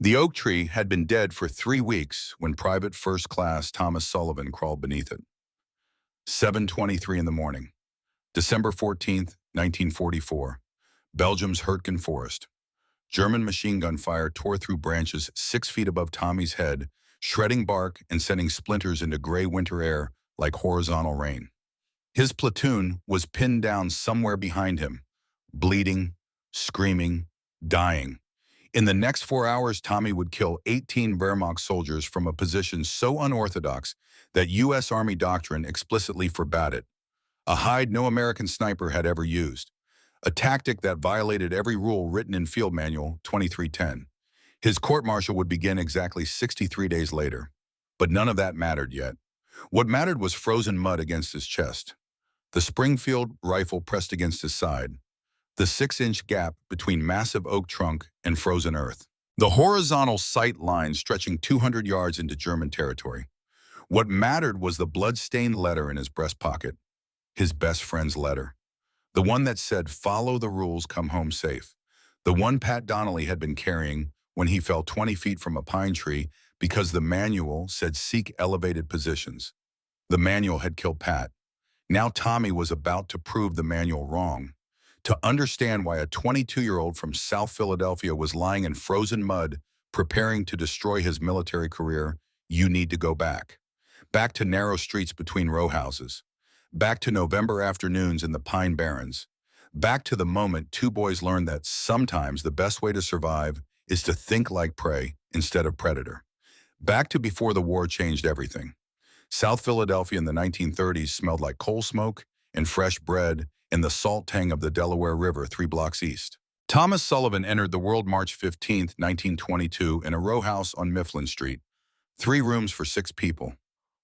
The oak tree had been dead for 3 weeks when Private First Class Thomas Sullivan crawled beneath it. 7:23 in the morning, December 14th, 1944, Belgium's Hurtgen Forest. German machine gun fire tore through branches 6 feet above Tommy's head, shredding bark and sending splinters into gray winter air like horizontal rain. His platoon was pinned down somewhere behind him, bleeding, screaming, dying. In the next 4 hours, Tommy would kill 18 Wehrmacht soldiers from a position so unorthodox that U.S. Army doctrine explicitly forbade it, a hide no American sniper had ever used, a tactic that violated every rule written in Field Manual 2310. His court-martial would begin exactly 63 days later. But none of that mattered yet. What mattered was frozen mud against his chest, the Springfield rifle pressed against his side, the 6-inch gap between massive oak trunk and frozen earth, the horizontal sight line stretching 200 yards into German territory. What mattered was the blood-stained letter in his breast pocket, his best friend's letter, the one that said, "Follow the rules, come home safe," the one Pat Donnelly had been carrying when he fell 20 feet from a pine tree because the manual said seek elevated positions. The manual had killed Pat. Now Tommy was about to prove the manual wrong. To understand why a 22-year-old from South Philadelphia was lying in frozen mud, preparing to destroy his military career, you need to go back. Back to narrow streets between row houses. Back to November afternoons in the Pine Barrens. Back to the moment two boys learned that sometimes the best way to survive is to think like prey instead of predator. Back to before the war changed everything. South Philadelphia in the 1930s smelled like coal smoke and fresh bread and the salt tang of the Delaware River 3 blocks east. Thomas Sullivan entered the world March 15, 1922, in a row house on Mifflin Street. 3 rooms for 6 people.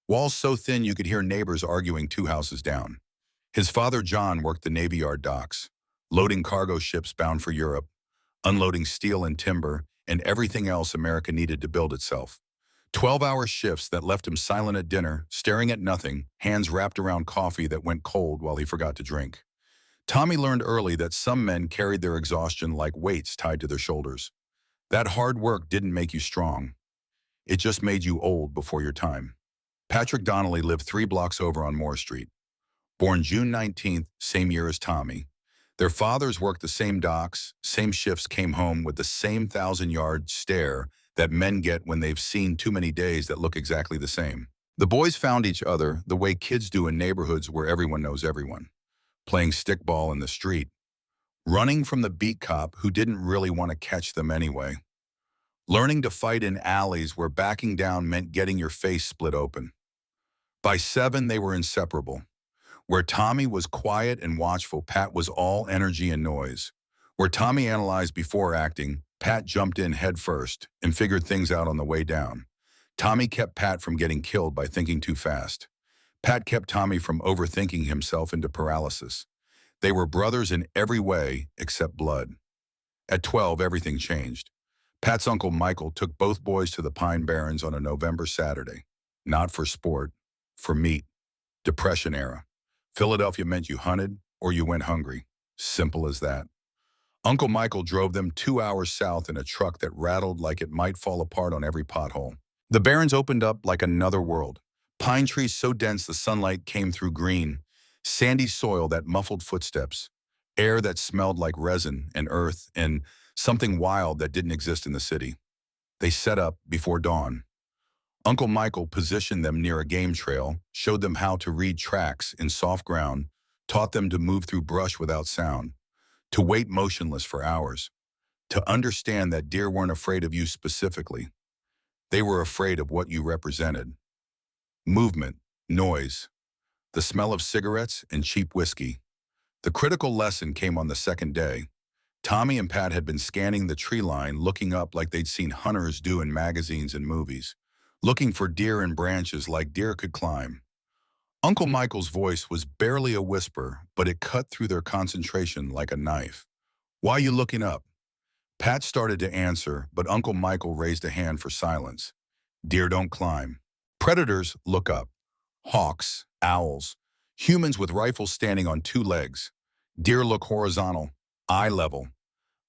Walls so thin you could hear neighbors arguing 2 houses down. His father John worked the Navy Yard docks, loading cargo ships bound for Europe, unloading steel and timber, and everything else America needed to build itself. 12-hour shifts that left him silent at dinner, staring at nothing, hands wrapped around coffee that went cold while he forgot to drink. Tommy learned early that some men carried their exhaustion like weights tied to their shoulders. That hard work didn't make you strong. It just made you old before your time. Patrick Donnelly lived 3 blocks over on Moore Street. Born June 19th, same year as Tommy. Their fathers worked the same docks, same shifts, came home with the same 1,000-yard stare that men get when they've seen too many days that look exactly the same. The boys found each other the way kids do in neighborhoods where everyone knows everyone. Playing stickball in the street. Running from the beat cop who didn't really want to catch them anyway. Learning to fight in alleys where backing down meant getting your face split open. By 7, they were inseparable. Where Tommy was quiet and watchful, Pat was all energy and noise. Where Tommy analyzed before acting, Pat jumped in head first and figured things out on the way down. Tommy kept Pat from getting killed by thinking too fast. Pat kept Tommy from overthinking himself into paralysis. They were brothers in every way except blood. At 12, everything changed. Pat's uncle Michael took both boys to the Pine Barrens on a November Saturday. Not for sport, for meat. Depression era. Philadelphia meant you hunted or you went hungry. Simple as that. Uncle Michael drove them 2 hours south in a truck that rattled like it might fall apart on every pothole. The Barrens opened up like another world. Pine trees so dense the sunlight came through green, sandy soil that muffled footsteps, air that smelled like resin and earth, and something wild that didn't exist in the city. They set up before dawn. Uncle Michael positioned them near a game trail, showed them how to read tracks in soft ground, taught them to move through brush without sound, to wait motionless for hours, to understand that deer weren't afraid of you specifically. They were afraid of what you represented. Movement, noise, the smell of cigarettes and cheap whiskey. The critical lesson came on the second day. Tommy and Pat had been scanning the tree line, looking up like they'd seen hunters do in magazines and movies, looking for deer in branches like deer could climb. Uncle Michael's voice was barely a whisper, but it cut through their concentration like a knife. "Why you looking up?" Pat started to answer, but Uncle Michael raised a hand for silence. "Deer don't climb. Predators look up. Hawks, owls, humans with rifles standing on 2 legs. Deer look horizontal, eye level.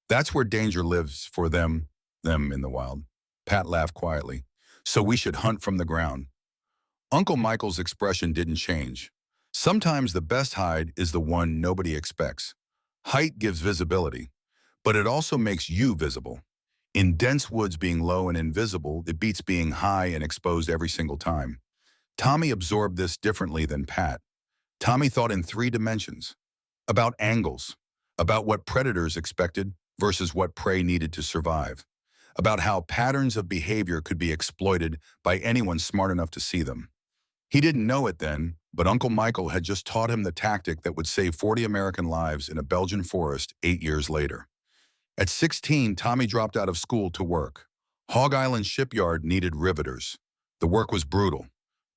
That's where danger lives for them in the wild." Pat laughed quietly. So we should hunt from the ground. Uncle Michael's expression didn't change. Sometimes the best hide is the one nobody expects. Height gives visibility, but it also makes you visible. In dense woods, being low and invisible, it beats being high and exposed every single time. Tommy absorbed this differently than Pat. Tommy thought in three dimensions, about angles, about what predators expected versus what prey needed to survive, about how patterns of behavior could be exploited by anyone smart enough to see them. He didn't know it then, but Uncle Michael had just taught him the tactic that would save 40 American lives in a Belgian forest 8 years later. At 16, Tommy dropped out of school to work. Hog Island shipyard needed riveters. The work was brutal.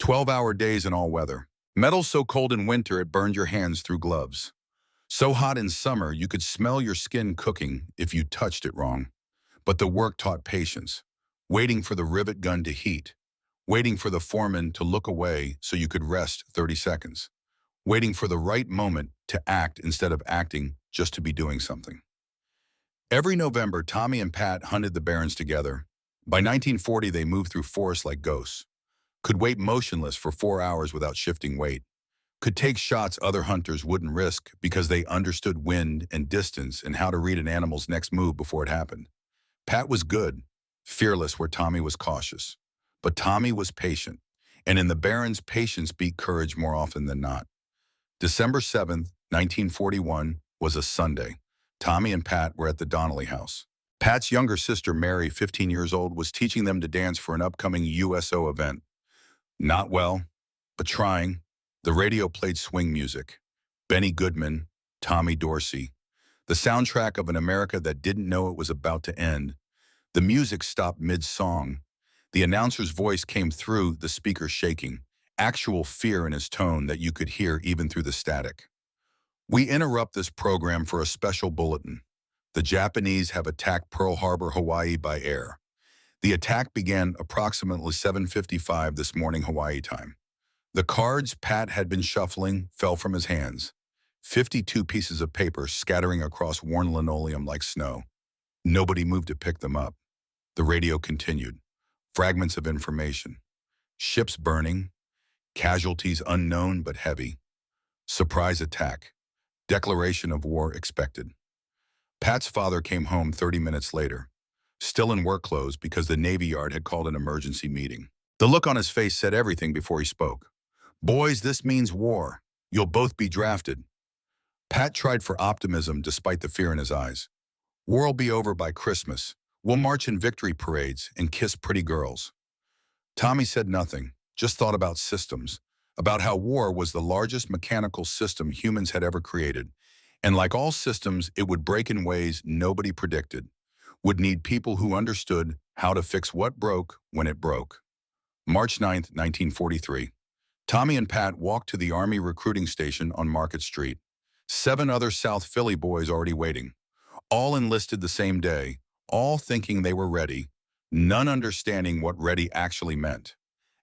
12-hour days in all weather. Metal so cold in winter it burned your hands through gloves. So hot in summer you could smell your skin cooking if you touched it wrong. But the work taught patience, waiting for the rivet gun to heat, waiting for the foreman to look away so you could rest 30 seconds, waiting for the right moment to act instead of acting just to be doing something. Every November, Tommy and Pat hunted the barrens together. By 1940, they moved through forests like ghosts, could wait motionless for 4 hours without shifting weight, could take shots other hunters wouldn't risk because they understood wind and distance and how to read an animal's next move before it happened. Pat was good, fearless where Tommy was cautious. But Tommy was patient, and in the barrens, patience beat courage more often than not. December 7th, 1941, was a Sunday. Tommy and Pat were at the Donnelly house. Pat's younger sister, Mary, 15 years old, was teaching them to dance for an upcoming USO event. Not well, but trying. The radio played swing music. Benny Goodman, Tommy Dorsey. The soundtrack of an America that didn't know it was about to end. The music stopped mid-song. The announcer's voice came through the speaker shaking, actual fear in his tone that you could hear even through the static. We interrupt this program for a special bulletin. The Japanese have attacked Pearl Harbor, Hawaii by air. The attack began approximately 7:55 this morning Hawaii time. The cards Pat had been shuffling fell from his hands. 52 pieces of paper scattering across worn linoleum like snow. Nobody moved to pick them up. The radio continued. Fragments of information. Ships burning. Casualties unknown but heavy. Surprise attack. Declaration of war expected. Pat's father came home 30 minutes later, still in work clothes because the Navy Yard had called an emergency meeting. The look on his face said everything before he spoke. Boys, this means war. You'll both be drafted. Pat tried for optimism despite the fear in his eyes. War'll be over by Christmas. We'll march in victory parades and kiss pretty girls. Tommy said nothing, just thought about systems, about how war was the largest mechanical system humans had ever created. And like all systems, it would break in ways nobody predicted, would need people who understood how to fix what broke when it broke. March 9th, 1943. Tommy and Pat walked to the Army recruiting station on Market Street. 7 other South Philly boys already waiting. All enlisted the same day, all thinking they were ready, none understanding what ready actually meant.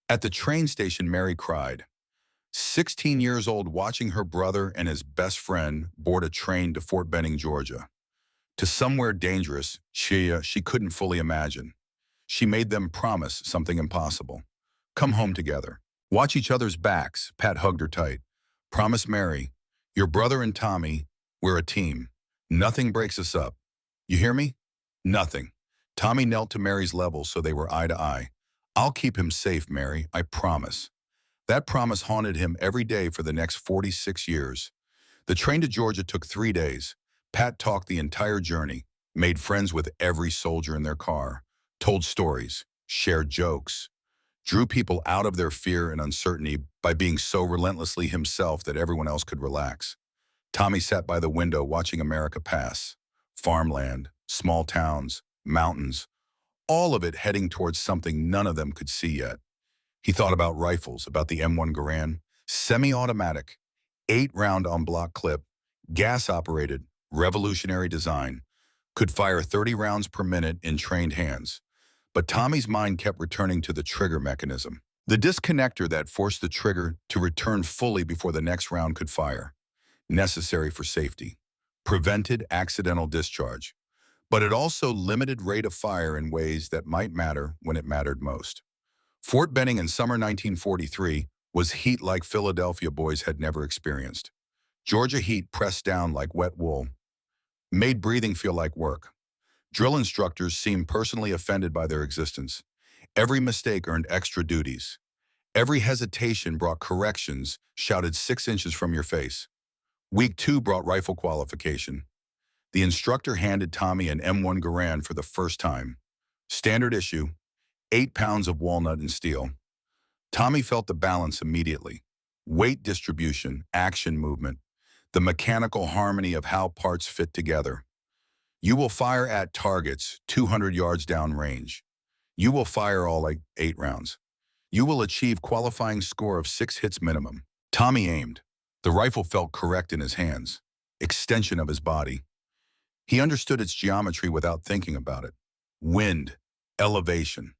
At the train station, Mary cried. 16 years old, watching her brother and his best friend board a train to Fort Benning, Georgia. To somewhere dangerous she couldn't fully imagine. She made them promise something impossible. Come home together. Watch each other's backs. Pat hugged her tight. Promise Mary, your brother and Tommy, we're a team. Nothing breaks us up. You hear me? Nothing. Tommy knelt to Mary's level so they were eye to eye. I'll keep him safe, Mary, I promise. That promise haunted him every day for the next 46 years. The train to Georgia took 3 days. Pat talked the entire journey, made friends with every soldier in their car, told stories, shared jokes, drew people out of their fear and uncertainty by being so relentlessly himself that everyone else could relax. Tommy sat by the window watching America pass. Farmland, small towns, mountains, all of it heading towards something none of them could see yet. He thought about rifles, about the M1 Garand, semi-automatic, 8-round en-bloc clip, gas-operated, revolutionary design, could fire 30 rounds per minute in trained hands. But Tommy's mind kept returning to the trigger mechanism, the disconnector that forced the trigger to return fully before the next round could fire. Necessary for safety. Prevented accidental discharge. but it also limited rate of fire in ways that might matter when it mattered most. Fort Benning in summer 1943 was heat like Philadelphia boys had never experienced. Georgia heat pressed down like wet wool, made breathing feel like work. Drill instructors seemed personally offended by their existence. Every mistake earned extra duties. Every hesitation brought corrections, shouted 6 inches from your face. Week 2 brought rifle qualification. The instructor handed Tommy an M1 Garand for the first time. Standard issue, 8 pounds of walnut and steel. Tommy felt the balance immediately. Weight distribution, action movement, the mechanical harmony of how parts fit together. You will fire at targets 200 yards downrange. You will fire all 8 rounds. You will achieve qualifying score of 6 hits minimum. Tommy aimed. The rifle felt correct in his hands. Extension of his body. He understood its geometry without thinking about it. Wind, elevation.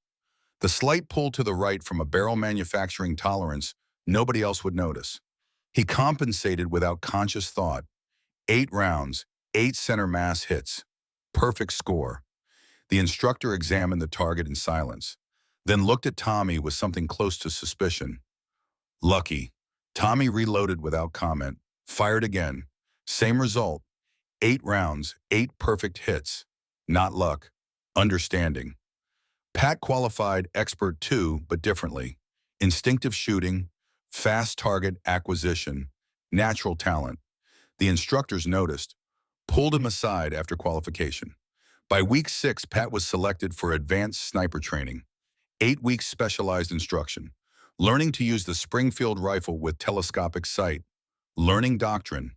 The slight pull to the right from a barrel manufacturing tolerance nobody else would notice. He compensated without conscious thought. 8 rounds, 8 center mass hits. Perfect score. The instructor examined the target in silence, then looked at Tommy with something close to suspicion. Lucky. Tommy reloaded without comment, fired again. Same result. 8 rounds, 8 perfect hits. Not luck. Understanding. Pat qualified expert too, but differently. Instinctive shooting, fast target acquisition, natural talent. The instructors noticed, pulled him aside after qualification. By week 6, Pat was selected for advanced sniper training. 8 weeks specialized instruction. Learning to use the Springfield rifle with telescopic sight. Learning doctrine.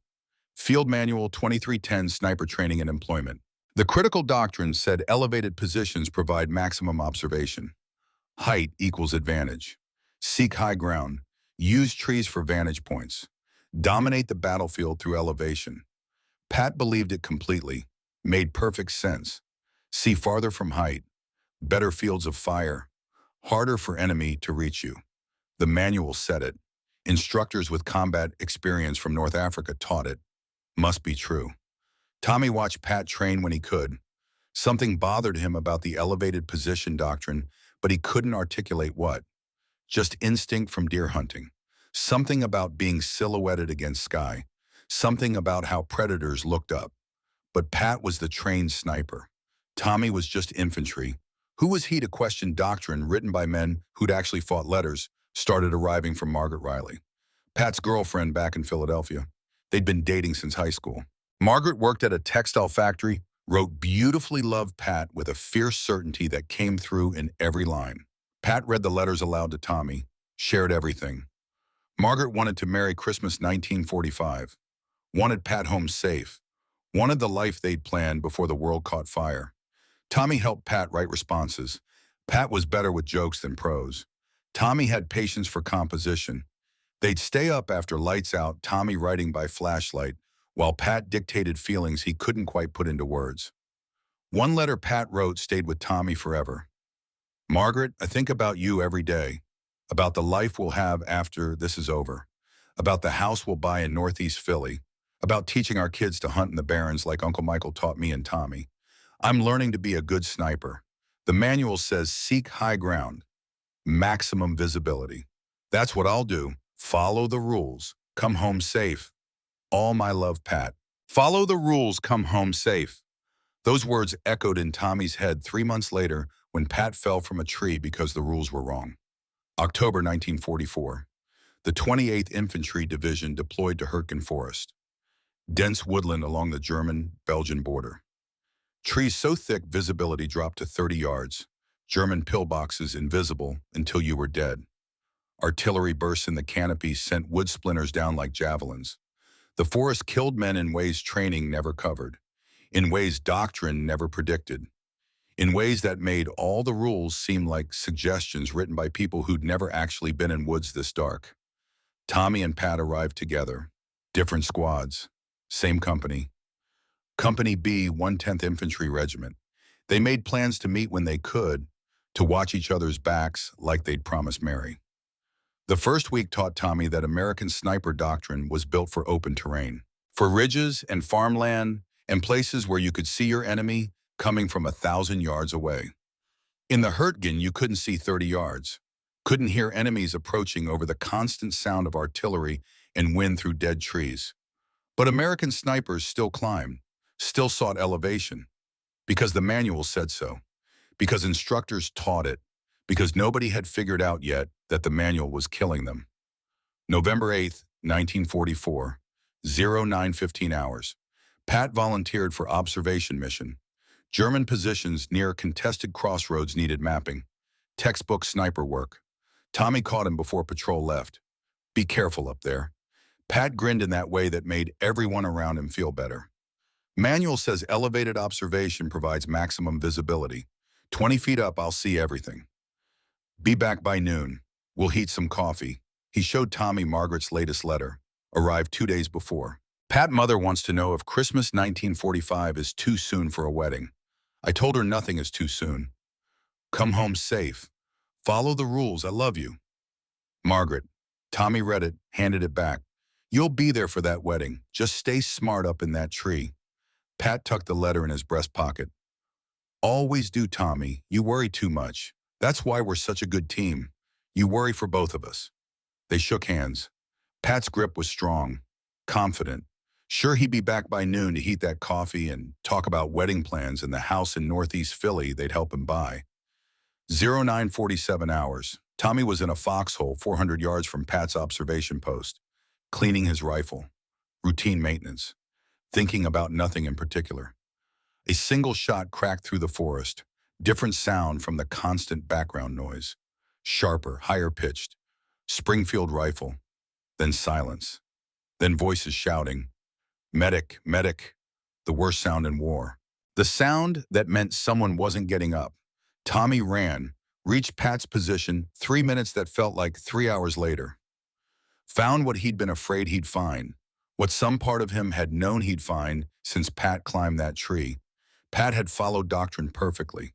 Field Manual 2310 Sniper Training and Employment. The critical doctrine said elevated positions provide maximum observation. Height equals advantage. Seek high ground. Use trees for vantage points. Dominate the battlefield through elevation. Pat believed it completely. Made perfect sense. See farther from height. Better fields of fire. Harder for enemy to reach you. The manual said it. Instructors with combat experience from North Africa taught it. Must be true. Tommy watched Pat train when he could. Something bothered him about the elevated position doctrine, but he couldn't articulate what. Just instinct from deer hunting. Something about being silhouetted against sky. Something about how predators looked up. But Pat was the trained sniper. Tommy was just infantry. Who was he to question doctrine written by men who'd actually fought letters, started arriving from Margaret Riley, Pat's girlfriend back in Philadelphia? They'd been dating since high school. Margaret worked at a textile factory, wrote beautifully loved Pat with a fierce certainty that came through in every line. Pat read the letters aloud to Tommy, shared everything. Margaret wanted to marry Christmas 1945, wanted Pat home safe, wanted the life they'd planned before the world caught fire. Tommy helped Pat write responses. Pat was better with jokes than prose. Tommy had patience for composition. They'd stay up after lights out, Tommy writing by flashlight, while Pat dictated feelings he couldn't quite put into words. One letter Pat wrote stayed with Tommy forever. Margaret, I think about you every day, about the life we'll have after this is over, about the house we'll buy in Northeast Philly, about teaching our kids to hunt in the barrens like Uncle Michael taught me and Tommy. I'm learning to be a good sniper. The manual says seek high ground, maximum visibility. That's what I'll do. Follow the rules. Come home safe. All my love, Pat. Follow the rules, come home safe. Those words echoed in Tommy's head 3 months later when Pat fell from a tree because the rules were wrong. October 1944. The 28th Infantry Division deployed to Hurtgen Forest. Dense woodland along the German-Belgian border. Trees so thick visibility dropped to 30 yards. German pillboxes invisible until you were dead. Artillery bursts in the canopy sent wood splinters down like javelins. The forest killed men in ways training never covered, in ways doctrine never predicted, in ways that made all the rules seem like suggestions written by people who'd never actually been in woods this dark. Tommy and Pat arrived together, different squads, same company. Company B, 110th Infantry Regiment. They made plans to meet when they could, to watch each other's backs like they'd promised Mary. The first week taught Tommy that American sniper doctrine was built for open terrain, for ridges and farmland and places where you could see your enemy, coming from 1,000 yards away. In the Hurtgen, you couldn't see 30 yards, couldn't hear enemies approaching over the constant sound of artillery and wind through dead trees. But American snipers still climbed, still sought elevation, because the manual said so, because instructors taught it, because nobody had figured out yet that the manual was killing them. November 8th, 1944, 09:15 hours. Pat volunteered for observation mission. German positions near contested crossroads needed mapping. Textbook sniper work. Tommy caught him before patrol left. Be careful up there. Pat grinned in that way that made everyone around him feel better. Manual says elevated observation provides maximum visibility. 20 feet up, I'll see everything. Be back by noon. We'll heat some coffee. He showed Tommy Margaret's latest letter, arrived 2 days before. Pat mother wants to know if Christmas 1945 is too soon for a wedding. I told her nothing is too soon. Come home safe. Follow the rules, I love you. Margaret. Tommy read it, handed it back. You'll be there for that wedding. Just stay smart up in that tree. Pat tucked the letter in his breast pocket. Always do, Tommy. You worry too much. That's why we're such a good team. You worry for both of us. They shook hands. Pat's grip was strong, confident. Sure he'd be back by noon to heat that coffee and talk about wedding plans and the house in Northeast Philly they'd help him buy. 09:47 hours. Tommy was in a foxhole 400 yards from Pat's observation post, cleaning his rifle. Routine maintenance. Thinking about nothing in particular. A single shot cracked through the forest, different sound from the constant background noise. Sharper, higher pitched. Springfield rifle. Then silence. Then voices shouting. Medic, medic. The worst sound in war. The sound that meant someone wasn't getting up. Tommy ran, reached Pat's position 3 minutes that felt like 3 hours later. Found what he'd been afraid he'd find. What some part of him had known he'd find since Pat climbed that tree. Pat had followed doctrine perfectly.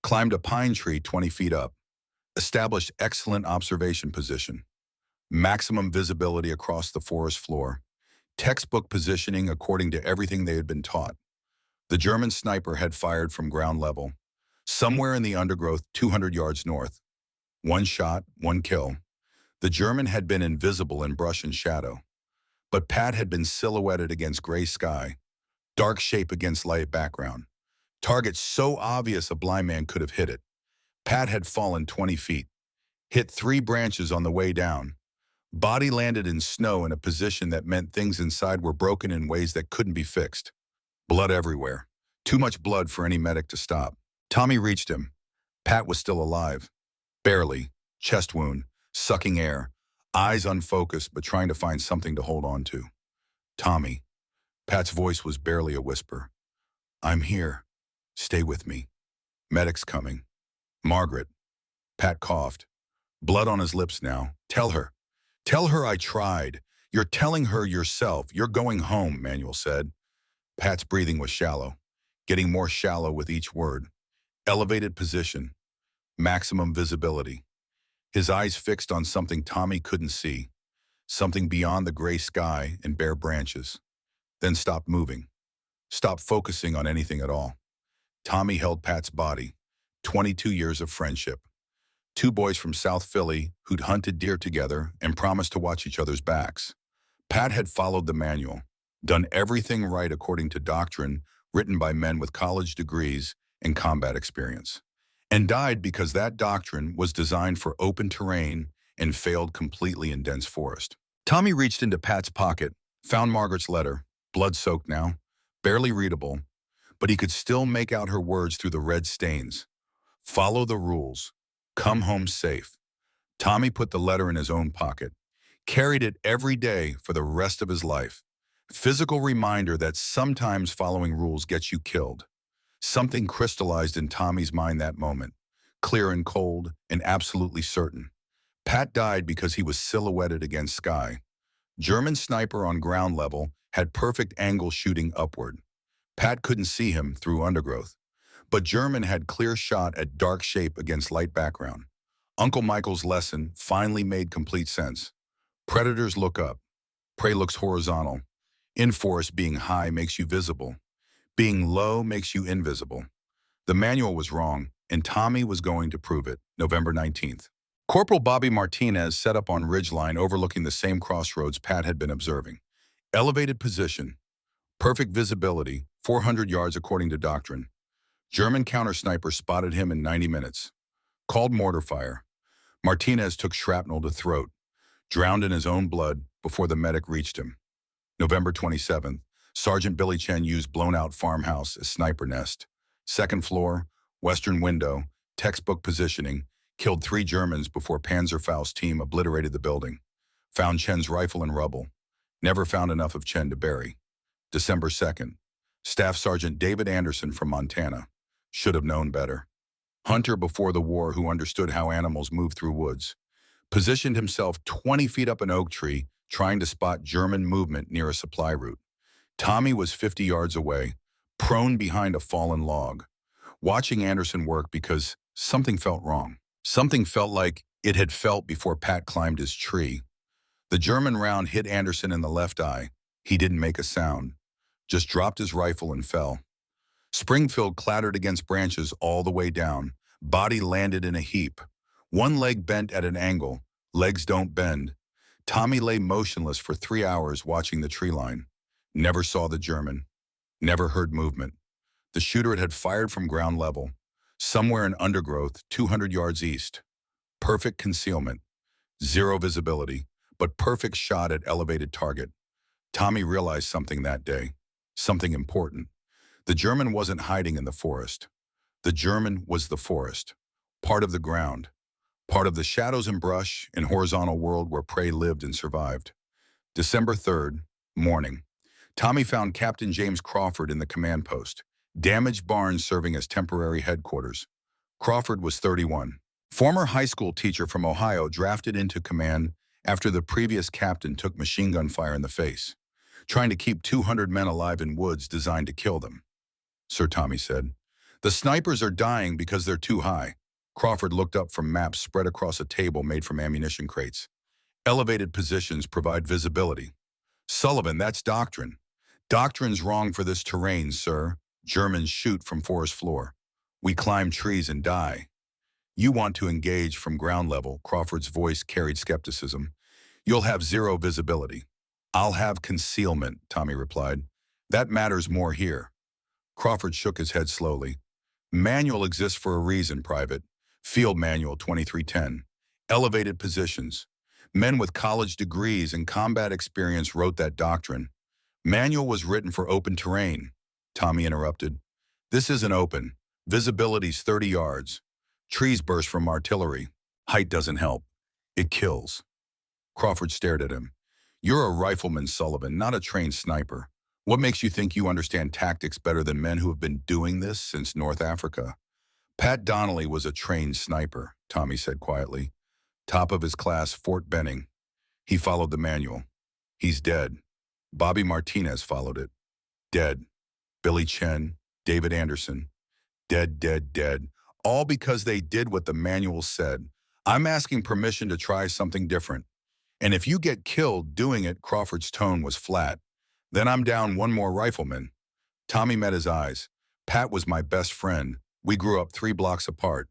Climbed a pine tree 20 feet up. Established excellent observation position. Maximum visibility across the forest floor. Textbook positioning according to everything they had been taught. The German sniper had fired from ground level, somewhere in the undergrowth 200 yards north. One shot, one kill. The German had been invisible in brush and shadow. But Pat had been silhouetted against gray sky, dark shape against light background. Target so obvious a blind man could have hit it. Pat had fallen 20 feet, hit 3 branches on the way down. Body landed in snow in a position that meant things inside were broken in ways that couldn't be fixed. Blood everywhere. Too much blood for any medic to stop. Tommy reached him. Pat was still alive. Barely. Chest wound. Sucking air. Eyes unfocused but trying to find something to hold on to. Tommy. Pat's voice was barely a whisper. I'm here. Stay with me. Medic's coming. Margaret. Pat coughed. Blood on his lips now. Tell her. Tell her I tried. You're telling her yourself. You're going home, Manuel said. Pat's breathing was shallow, getting more shallow with each word. Elevated position. Maximum visibility. His eyes fixed on something Tommy couldn't see. Something beyond the gray sky and bare branches. Then stopped moving. Stopped focusing on anything at all. Tommy held Pat's body. 22 years of friendship. 2 boys from South Philly who'd hunted deer together and promised to watch each other's backs. Pat had followed the manual, done everything right according to doctrine written by men with college degrees and combat experience, and died because that doctrine was designed for open terrain and failed completely in dense forest. Tommy reached into Pat's pocket, found Margaret's letter, blood-soaked now, barely readable, but he could still make out her words through the red stains. Follow the rules. Come home safe. Tommy put the letter in his own pocket, carried it every day for the rest of his life. Physical reminder that sometimes following rules gets you killed. Something crystallized in Tommy's mind that moment, clear and cold and absolutely certain. Pat died because he was silhouetted against sky. German sniper on ground level had perfect angle shooting upward. Pat couldn't see him through undergrowth. But German had clear shot at dark shape against light background. Uncle Michael's lesson finally made complete sense. Predators look up. Prey looks horizontal. In forest, being high makes you visible. Being low makes you invisible. The manual was wrong, and Tommy was going to prove it. November 19th. Corporal Bobby Martinez set up on ridgeline overlooking the same crossroads Pat had been observing. Elevated position, perfect visibility, 400 yards according to doctrine. German counter-sniper spotted him in 90 minutes. Called mortar fire. Martinez took shrapnel to throat, drowned in his own blood before the medic reached him. November 27th, Sergeant Billy Chen used blown-out farmhouse as sniper nest. Second floor, western window, textbook positioning, killed 3 Germans before Panzerfaust team obliterated the building. Found Chen's rifle in rubble. Never found enough of Chen to bury. December 2nd, Staff Sergeant David Anderson from Montana. Should have known better. Hunter before the war who understood how animals move through woods. Positioned himself 20 feet up an oak tree, trying to spot German movement near a supply route. Tommy was 50 yards away, prone behind a fallen log, watching Anderson work because something felt wrong. Something felt like it had felt before Pat climbed his tree. The German round hit Anderson in the left eye. He didn't make a sound, just dropped his rifle and fell. Springfield clattered against branches all the way down. Body landed in a heap. One leg bent at an angle. Legs don't bend. Tommy lay motionless for 3 hours watching the tree line. Never saw the German. Never heard movement. The shooter had fired from ground level, somewhere in undergrowth 200 yards east. Perfect concealment. Zero visibility, but perfect shot at elevated target. Tommy realized something that day. Something important. The German wasn't hiding in the forest. The German was the forest. Part of the ground. Part of the shadows and brush and horizontal world where prey lived and survived. December 3rd, morning. Tommy found Captain James Crawford in the command post. Damaged barns serving as temporary headquarters. Crawford was 31. Former high school teacher from Ohio drafted into command after the previous captain took machine gun fire in the face, trying to keep 200 men alive in woods designed to kill them. Sir Tommy said, "The snipers are dying because they're too high." Crawford looked up from maps spread across a table made from ammunition crates. Elevated positions provide visibility. Sullivan, that's doctrine. Doctrine's wrong for this terrain, sir. Germans shoot from forest floor. We climb trees and die. You want to engage from ground level, Crawford's voice carried skepticism. You'll have zero visibility. I'll have concealment, Tommy replied. That matters more here. Crawford shook his head slowly. Manual exists for a reason, Private. Field Manual 2310. Elevated positions. Men with college degrees and combat experience wrote that doctrine. Manual was written for open terrain. Tommy interrupted. This isn't open. Visibility's 30 yards. Trees burst from artillery. Height doesn't help. It kills. Crawford stared at him. You're a rifleman, Sullivan, not a trained sniper. What makes you think you understand tactics better than men who have been doing this since North Africa? Pat Donnelly was a trained sniper, Tommy said quietly. Top of his class, Fort Benning. He followed the manual. He's dead. Bobby Martinez followed it. Dead. Billy Chen, David Anderson. Dead, dead, dead. All because they did what the manual said. I'm asking permission to try something different. And if you get killed doing it, Crawford's tone was flat. Then I'm down one more rifleman. Tommy met his eyes. Pat was my best friend. We grew up 3 blocks apart.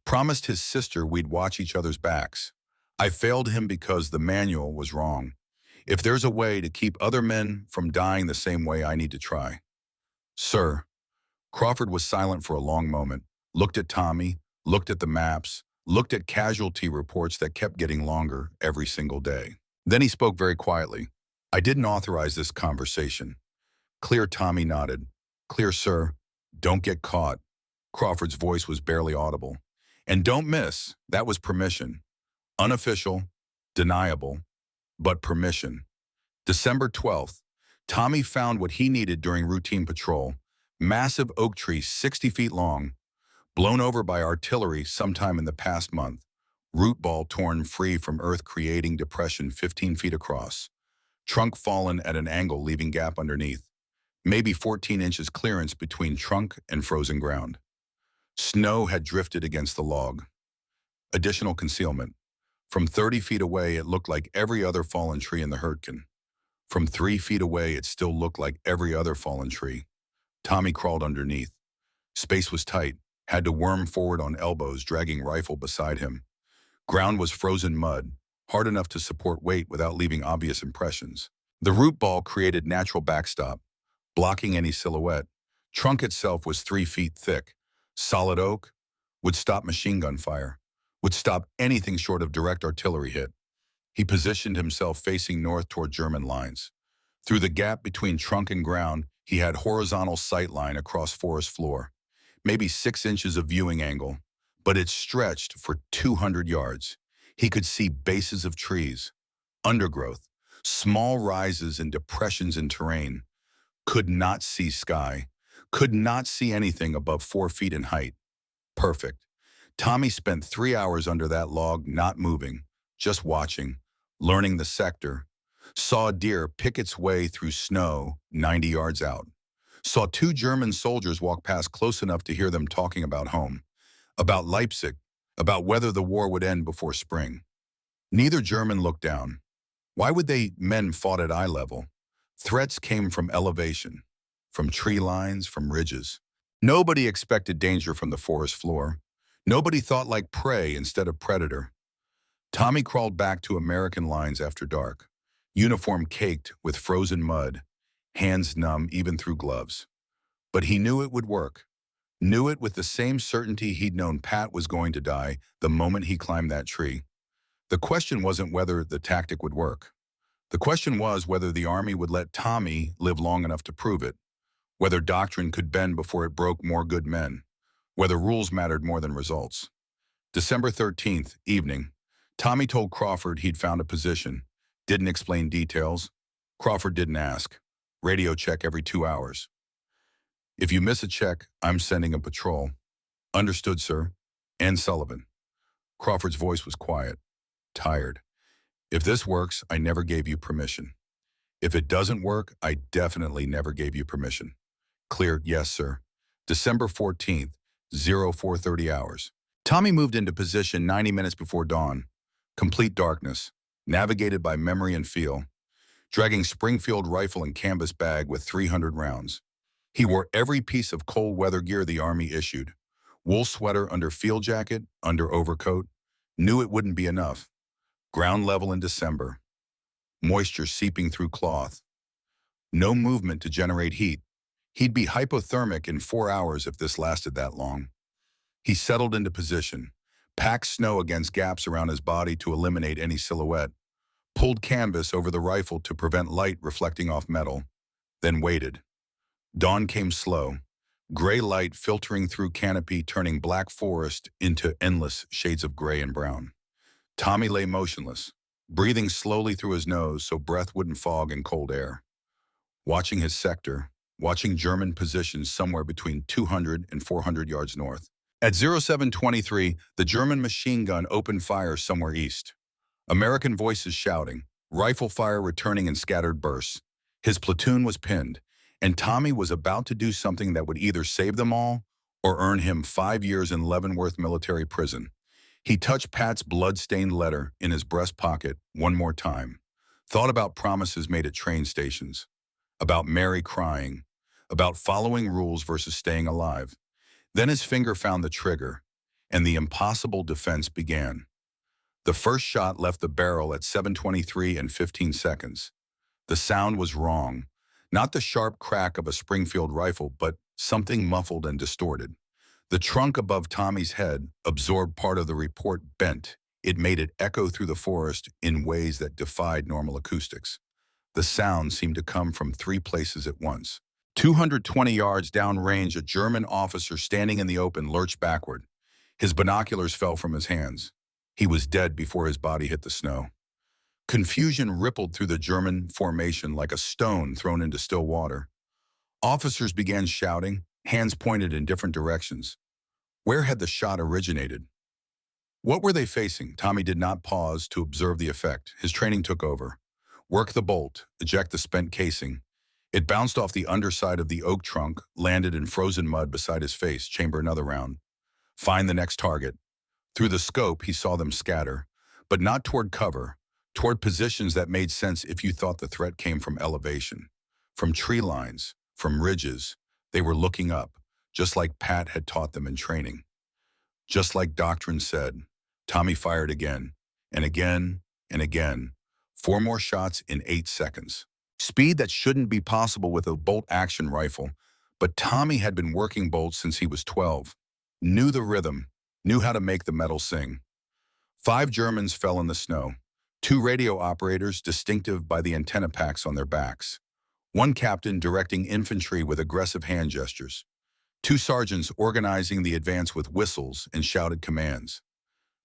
Promised his sister we'd watch each other's backs. I failed him because the manual was wrong. If there's a way to keep other men from dying the same way, I need to try. Sir. Crawford was silent for a long moment, looked at Tommy, looked at the maps, looked at casualty reports that kept getting longer every single day. Then he spoke very quietly. I didn't authorize this conversation. Clear, Tommy nodded. Clear, sir. Don't get caught. Crawford's voice was barely audible. And don't miss, that was permission. Unofficial, deniable, but permission. December 12th, Tommy found what he needed during routine patrol. Massive oak tree 60 feet long, blown over by artillery sometime in the past month. Root ball torn free from earth creating depression 15 feet across. Trunk fallen at an angle leaving gap underneath. Maybe 14 inches clearance between trunk and frozen ground. Snow had drifted against the log. Additional concealment. From 30 feet away, it looked like every other fallen tree in the Hurtgen. From 3 feet away, it still looked like every other fallen tree. Tommy crawled underneath. Space was tight, had to worm forward on elbows, dragging rifle beside him. Ground was frozen mud, hard enough to support weight without leaving obvious impressions. The root ball created natural backstop, blocking any silhouette. Trunk itself was 3 feet thick. Solid oak, would stop machine gun fire, would stop anything short of direct artillery hit. He positioned himself facing north toward German lines. Through the gap between trunk and ground, he had horizontal sight line across forest floor, maybe 6 inches of viewing angle, but it stretched for 200 yards. He could see bases of trees, undergrowth, small rises and depressions in terrain. Could not see sky, could not see anything above 4 feet in height. Perfect. Tommy spent 3 hours under that log, not moving, just watching, learning the sector. Saw a deer pick its way through snow 90 yards out. Saw 2 German soldiers walk past close enough to hear them talking about home, about Leipzig, about whether the war would end before spring. Neither German looked down. Why would they? Men fought at eye level. Threats came from elevation, from tree lines, from ridges. Nobody expected danger from the forest floor. Nobody thought like prey instead of predator. Tommy crawled back to American lines after dark, uniform caked with frozen mud, hands numb even through gloves. But he knew it would work. Knew it with the same certainty he'd known Pat was going to die the moment he climbed that tree. The question wasn't whether the tactic would work. The question was whether the Army would let Tommy live long enough to prove it, whether doctrine could bend before it broke more good men, whether rules mattered more than results. December 13th, evening. Tommy told Crawford he'd found a position, didn't explain details. Crawford didn't ask. Radio check every 2 hours. If you miss a check, I'm sending a patrol. Understood, sir. And Sullivan. Crawford's voice was quiet, tired. If this works, I never gave you permission. If it doesn't work, I definitely never gave you permission. Clear, yes, sir. December 14th, 0430 hours. Tommy moved into position 90 minutes before dawn. Complete darkness, navigated by memory and feel, dragging Springfield rifle and canvas bag with 300 rounds. He wore every piece of cold weather gear the Army issued. Wool sweater under field jacket, under overcoat. Knew it wouldn't be enough. Ground level in December. Moisture seeping through cloth. No movement to generate heat. He'd be hypothermic in 4 hours if this lasted that long. He settled into position, packed snow against gaps around his body to eliminate any silhouette, pulled canvas over the rifle to prevent light reflecting off metal, then waited. Dawn came slow, gray light filtering through canopy, turning black forest into endless shades of gray and brown. Tommy lay motionless, breathing slowly through his nose so breath wouldn't fog in cold air. Watching his sector, watching German positions somewhere between 200 and 400 yards north. At 0723, the German machine gun opened fire somewhere east. American voices shouting, rifle fire returning in scattered bursts. His platoon was pinned, and Tommy was about to do something that would either save them all or earn him 5 years in Leavenworth military prison. He touched Pat's blood-stained letter in his breast pocket one more time, thought about promises made at train stations, about Mary crying, about following rules versus staying alive. Then his finger found the trigger, and the impossible defense began. The first shot left the barrel at 7:23 and 15 seconds. The sound was wrong, not the sharp crack of a Springfield rifle, but something muffled and distorted. The trunk above Tommy's head absorbed part of the report, bent. It made it echo through the forest in ways that defied normal acoustics. The sound seemed to come from 3 places at once. 220 yards downrange, a German officer standing in the open lurched backward. His binoculars fell from his hands. He was dead before his body hit the snow. Confusion rippled through the German formation like a stone thrown into still water. Officers began shouting, hands pointed in different directions. Where had the shot originated? What were they facing? Tommy did not pause to observe the effect. His training took over. Work the bolt, eject the spent casing. It bounced off the underside of the oak trunk, landed in frozen mud beside his face. Chamber another round. Find the next target. Through the scope, he saw them scatter, but not toward cover, toward positions that made sense if you thought the threat came from elevation, from tree lines, from ridges. They were looking up, just like Pat had taught them in training. Just like doctrine said, Tommy fired again, and again, and again. 4 more shots in 8 seconds. Speed that shouldn't be possible with a bolt-action rifle, but Tommy had been working bolts since he was 12. Knew the rhythm, knew how to make the metal sing. 5 Germans fell in the snow. 2 radio operators distinctive by the antenna packs on their backs. 1 captain directing infantry with aggressive hand gestures. 2 sergeants organizing the advance with whistles and shouted commands.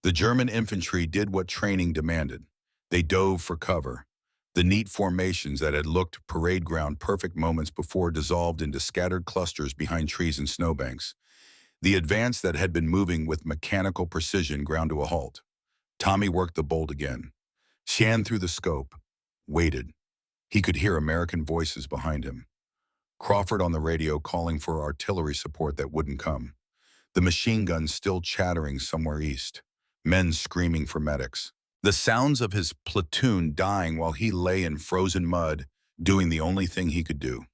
The German infantry did what training demanded. They dove for cover. The neat formations that had looked parade ground perfect moments before dissolved into scattered clusters behind trees and snowbanks. The advance that had been moving with mechanical precision ground to a halt. Tommy worked the bolt again. Scanned through the scope. Waited. He could hear American voices behind him. Crawford on the radio calling for artillery support that wouldn't come. The machine guns still chattering somewhere east. Men screaming for medics. The sounds of his platoon dying while he lay in frozen mud, doing the only thing he could do.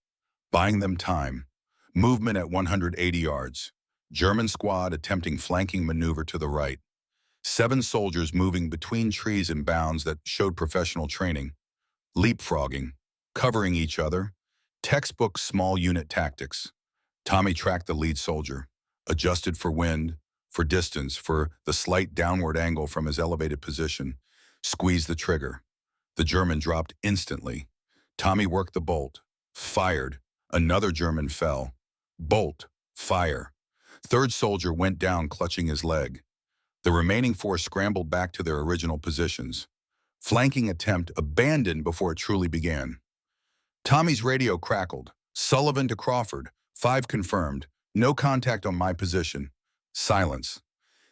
Buying them time. Movement at 180 yards. German squad attempting flanking maneuver to the right. 7 soldiers moving between trees in bounds that showed professional training. Leapfrogging. Covering each other. Textbook small unit tactics. Tommy tracked the lead soldier. Adjusted for wind, for distance, for the slight downward angle from his elevated position. Squeezed the trigger. The German dropped instantly. Tommy worked the bolt. Fired. Another German fell. Bolt. Fire. 3rd soldier went down clutching his leg. The remaining 4 scrambled back to their original positions. Flanking attempt abandoned before it truly began. Tommy's radio crackled. Sullivan to Crawford. 5 confirmed. No contact on my position. Silence.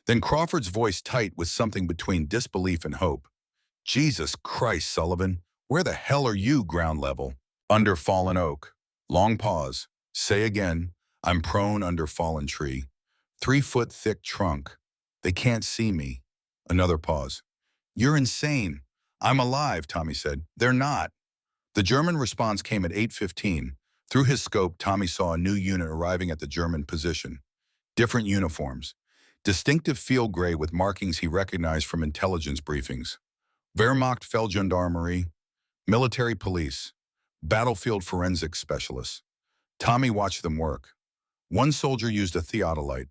Then Crawford's voice tight with something between disbelief and hope. Jesus Christ, Sullivan. Where the hell are you, ground level? Under fallen oak. Long pause. Say again. I'm prone under fallen tree. 3-foot thick trunk. They can't see me. Another pause. You're insane. I'm alive, Tommy said. They're not. The German response came at 8:15. Through his scope, Tommy saw a new unit arriving at the German position. Different uniforms. Distinctive field gray with markings he recognized from intelligence briefings. Wehrmacht Feldgendarmerie, military police, battlefield forensics specialists. Tommy watched them work. 1 soldier used a theodolite,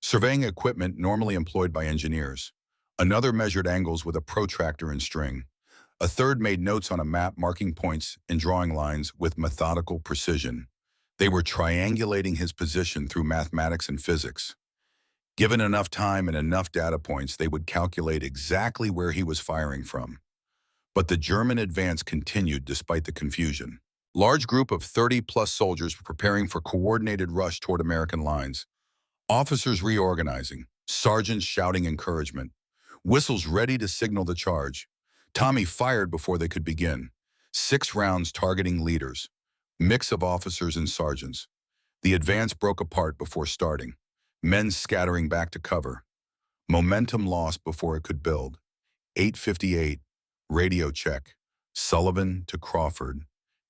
surveying equipment normally employed by engineers. Another measured angles with a protractor and string. A 3rd made notes on a map marking points and drawing lines with methodical precision. They were triangulating his position through mathematics and physics. Given enough time and enough data points, they would calculate exactly where he was firing from. But the German advance continued despite the confusion. Large group of 30-plus soldiers preparing for coordinated rush toward American lines. Officers reorganizing, sergeants shouting encouragement, whistles ready to signal the charge. Tommy fired before they could begin. 6 rounds targeting leaders. Mix of officers and sergeants. The advance broke apart before starting. Men scattering back to cover. Momentum lost before it could build. 8:58. Radio check. Sullivan to Crawford.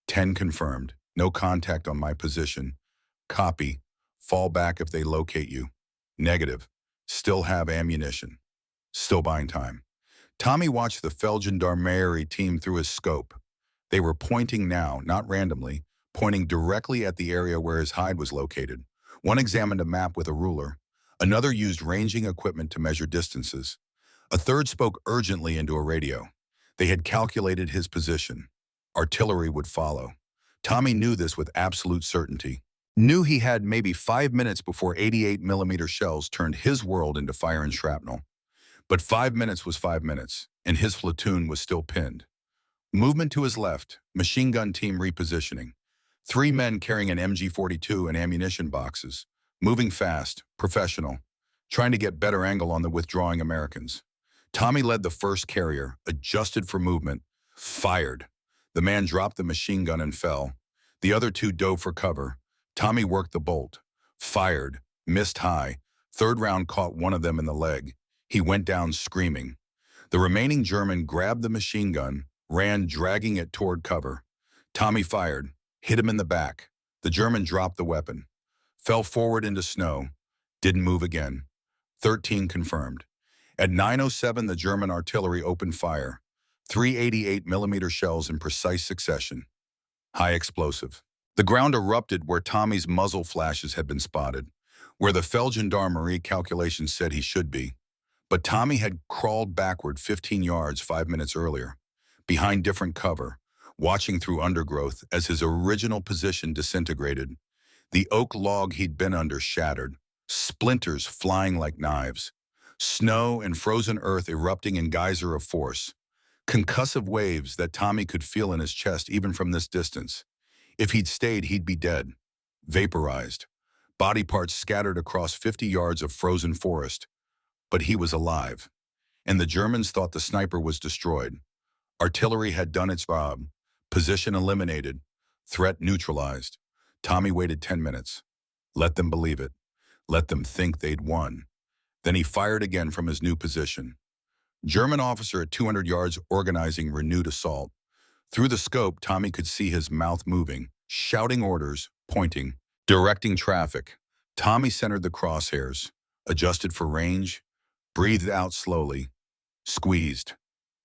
10 confirmed. No contact on my position. Copy. Fall back if they locate you. Negative. Still have ammunition. Still buying time. Tommy watched the Feldgendarmerie team through his scope. They were pointing now, not randomly, pointing directly at the area where his hide was located. 1 examined a map with a ruler. Another used ranging equipment to measure distances. A 3rd spoke urgently into a radio. They had calculated his position. Artillery would follow. Tommy knew this with absolute certainty. Knew he had maybe 5 minutes before 88mm shells turned his world into fire and shrapnel. But 5 minutes was 5 minutes, and his platoon was still pinned. Movement to his left, machine gun team repositioning. 3 men carrying an MG-42 and ammunition boxes. Moving fast, professional, trying to get better angle on the withdrawing Americans. Tommy led the first carrier, adjusted for movement, fired. The man dropped the machine gun and fell. The other 2 dove for cover. Tommy worked the bolt, fired, missed high. 3rd round caught one of them in the leg. He went down screaming. The remaining German grabbed the machine gun, ran dragging it toward cover. Tommy fired, hit him in the back. The German dropped the weapon. Fell forward into snow. Didn't move again. 13 confirmed. At 9:07, the German artillery opened fire. 388mm shells in precise succession. High explosive. The ground erupted where Tommy's muzzle flashes had been spotted, where the Feldgendarmerie calculations said he should be. But Tommy had crawled backward 15 yards 5 minutes earlier, behind different cover, watching through undergrowth as his original position disintegrated. The oak log he'd been under shattered, splinters flying like knives, snow and frozen earth erupting in geyser of force, concussive waves that Tommy could feel in his chest even from this distance. If he'd stayed, he'd be dead, vaporized, body parts scattered across 50 yards of frozen forest. But he was alive, and the Germans thought the sniper was destroyed. Artillery had done its job, position eliminated, threat neutralized. Tommy waited 10 minutes. Let them believe it. Let them think they'd won. Then he fired again from his new position. German officer at 200 yards organizing renewed assault. Through the scope, Tommy could see his mouth moving, shouting orders, pointing, directing traffic. Tommy centered the crosshairs, adjusted for range, breathed out slowly, squeezed.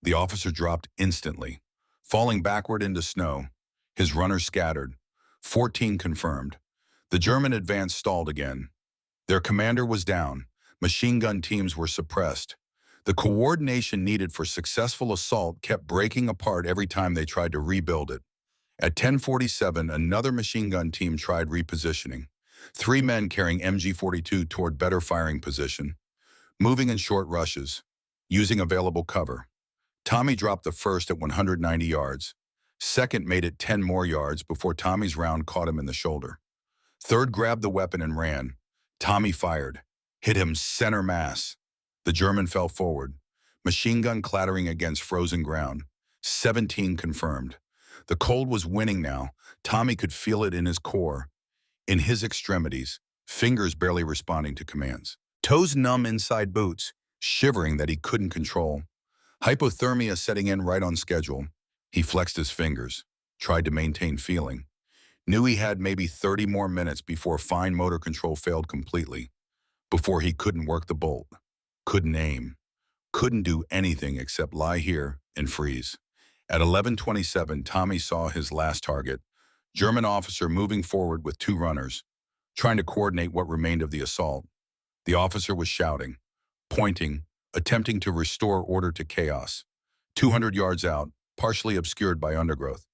The officer dropped instantly, falling backward into snow. His runners scattered. 14 confirmed. The German advance stalled again. Their commander was down. Machine gun teams were suppressed. The coordination needed for successful assault kept breaking apart every time they tried to rebuild it. At 10:47, another machine gun team tried repositioning. 3 men carrying MG-42 toward better firing position, moving in short rushes, using available cover. Tommy dropped the first at 190 yards. Second made it 10 more yards before Tommy's round caught him in the shoulder. Third grabbed the weapon and ran. Tommy fired, hit him center mass. The German fell forward, machine gun clattering against frozen ground. 17 confirmed. The cold was winning now. Tommy could feel it in his core, in his extremities, fingers barely responding to commands. Toes numb inside boots, shivering that he couldn't control. Hypothermia setting in right on schedule. He flexed his fingers, tried to maintain feeling. Knew he had maybe 30 more minutes before fine motor control failed completely. Before he couldn't work the bolt, couldn't aim, couldn't do anything except lie here and freeze. At 11:27, Tommy saw his last target, German officer moving forward with 2 runners, trying to coordinate what remained of the assault. The officer was shouting, pointing, attempting to restore order to chaos. 200 yards out, partially obscured by undergrowth.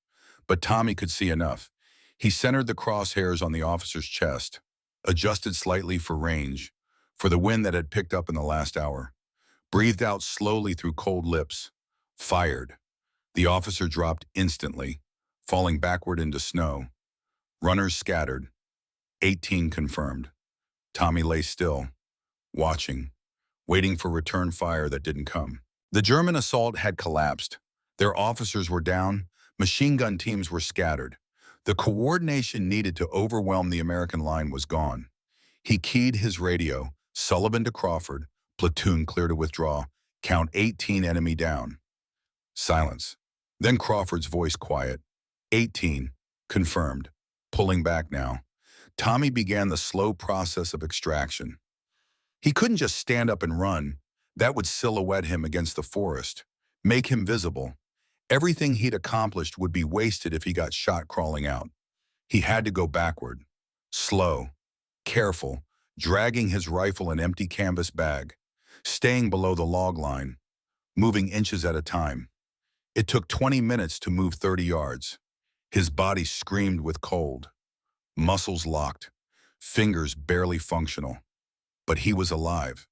But Tommy could see enough. He centered the crosshairs on the officer's chest, adjusted slightly for range, for the wind that had picked up in the last hour. Breathed out slowly through cold lips. Fired. The officer dropped instantly, falling backward into snow. Runners scattered. 18 confirmed. Tommy lay still, watching, waiting for return fire that didn't come. The German assault had collapsed. Their officers were down. Machine gun teams were scattered. The coordination needed to overwhelm the American line was gone. He keyed his radio, Sullivan to Crawford, platoon clear to withdraw, count 18 enemy down. Silence. Then Crawford's voice quiet. 18, confirmed, pulling back now. Tommy began the slow process of extraction. He couldn't just stand up and run. That would silhouette him against the forest, make him visible. Everything he'd accomplished would be wasted if he got shot crawling out. He had to go backward, slow, careful, dragging his rifle and empty canvas bag, staying below the log line, moving inches at a time. It took 20 minutes to move 30 yards. His body screamed with cold, muscles locked, fingers barely functional. But he was alive.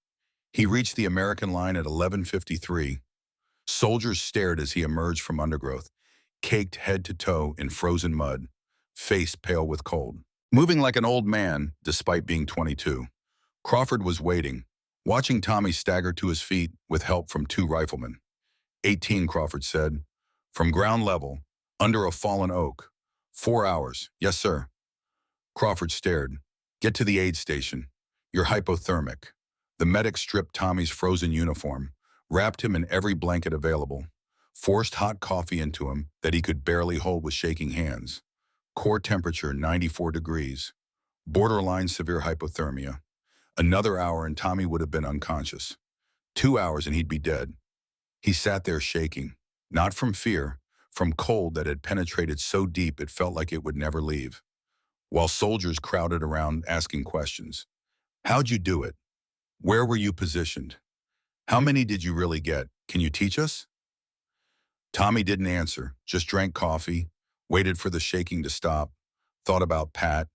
He reached the American line at 11:53. Soldiers stared as he emerged from undergrowth, caked head to toe in frozen mud, face pale with cold. Moving like an old man, despite being 22. Crawford was waiting, watching Tommy stagger to his feet with help from 2 riflemen. 18, Crawford said. From ground level, under a fallen oak. 4 hours. Yes, sir. Crawford stared. Get to the aid station. You're hypothermic. The medic stripped Tommy's frozen uniform, wrapped him in every blanket available, forced hot coffee into him that he could barely hold with shaking hands. Core temperature 94 degrees. Borderline severe hypothermia. Another hour and Tommy would have been unconscious. 2 hours and he'd be dead. He sat there shaking, not from fear, from cold that had penetrated so deep it felt like it would never leave. While soldiers crowded around asking questions. How'd you do it? Where were you positioned? How many did you really get? Can you teach us? Tommy didn't answer, just drank coffee, waited for the shaking to stop, thought about Pat,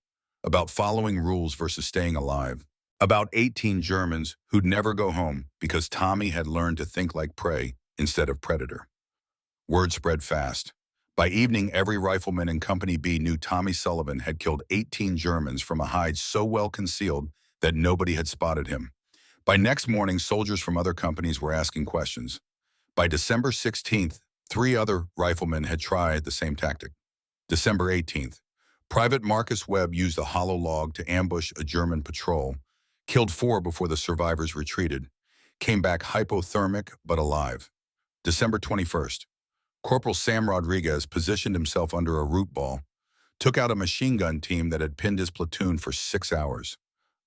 about following rules versus staying alive, about 18 Germans who'd never go home because Tommy had learned to think like prey instead of predator. Word spread fast. By evening, every rifleman in Company B knew Tommy Sullivan had killed 18 Germans from a hide so well concealed that nobody had spotted him. By next morning, soldiers from other companies were asking questions. By December 16th, 3 other riflemen had tried the same tactic. December 18th, Private Marcus Webb used a hollow log to ambush a German patrol, killed 4 before the survivors retreated, came back hypothermic but alive. December 21st, Corporal Sam Rodriguez positioned himself under a root ball, took out a machine gun team that had pinned his platoon for 6 hours,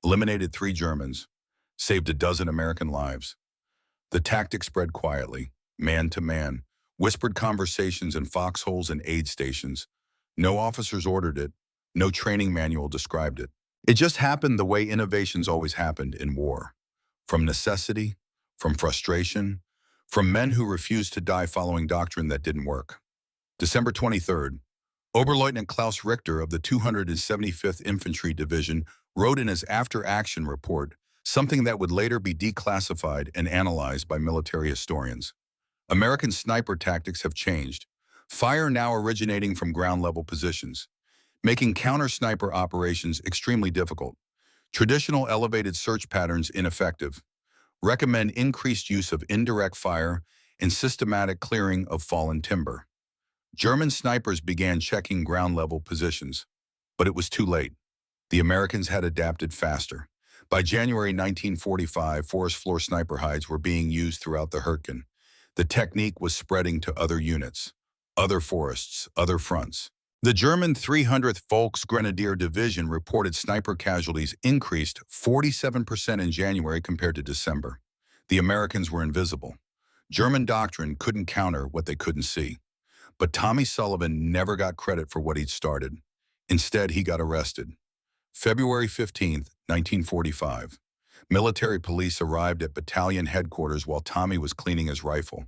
eliminated 3 Germans, saved a dozen American lives. The tactic spread quietly, man to man, whispered conversations in foxholes and aid stations. No officers ordered it, no training manual described it. It just happened the way innovations always happened in war. From necessity, from frustration, from men who refused to die following doctrine that didn't work. December 23rd, Oberleutnant Klaus Richter of the 275th Infantry Division wrote in his after-action report something that would later be declassified and analyzed by military historians. American sniper tactics have changed, fire now originating from ground-level positions, making counter-sniper operations extremely difficult. Traditional elevated search patterns ineffective. Recommend increased use of indirect fire and systematic clearing of fallen timber. German snipers began checking ground-level positions, but it was too late. The Americans had adapted faster. By January 1945, forest floor sniper hides were being used throughout the Hurtgen. The technique was spreading to other units, other forests, other fronts. The German 300th Volksgrenadier Division reported sniper casualties increased 47% in January compared to December. The Americans were invisible. German doctrine couldn't counter what they couldn't see. But Tommy Sullivan never got credit for what he'd started. Instead, he got arrested. February 15th, 1945. Military police arrived at battalion headquarters while Tommy was cleaning his rifle.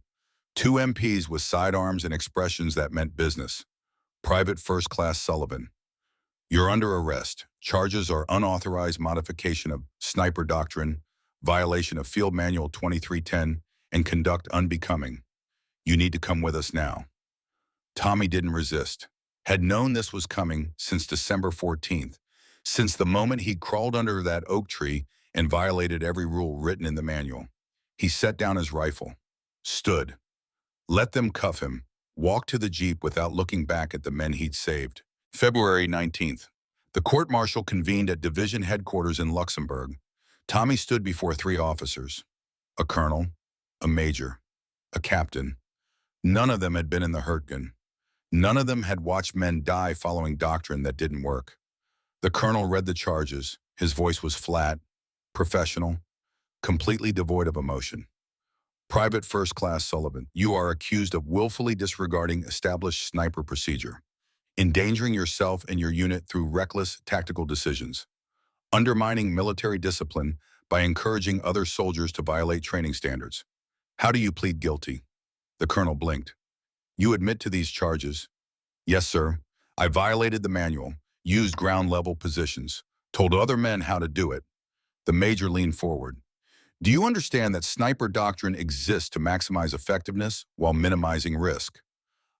2 MPs with sidearms and expressions that meant business. Private First Class Sullivan. You're under arrest. Charges are unauthorized modification of sniper doctrine, violation of Field Manual 2310, and conduct unbecoming. You need to come with us now. Tommy didn't resist. Had known this was coming since December 14th, since the moment he crawled under that oak tree and violated every rule written in the manual. He set down his rifle, stood, let them cuff him, walked to the jeep without looking back at the men he'd saved. February 19th. The court-martial convened at division headquarters in Luxembourg. Tommy stood before 3 officers, a colonel, a major, a captain. None of them had been in the Hurtgen. None of them had watched men die following doctrine that didn't work. The colonel read the charges. His voice was flat, professional, completely devoid of emotion. Private First Class Sullivan, you are accused of willfully disregarding established sniper procedure, endangering yourself and your unit through reckless tactical decisions, undermining military discipline by encouraging other soldiers to violate training standards. How do you plead guilty? The colonel blinked. You admit to these charges? Yes, sir. I violated the manual, used ground-level positions, told other men how to do it. The major leaned forward. Do you understand that sniper doctrine exists to maximize effectiveness while minimizing risk?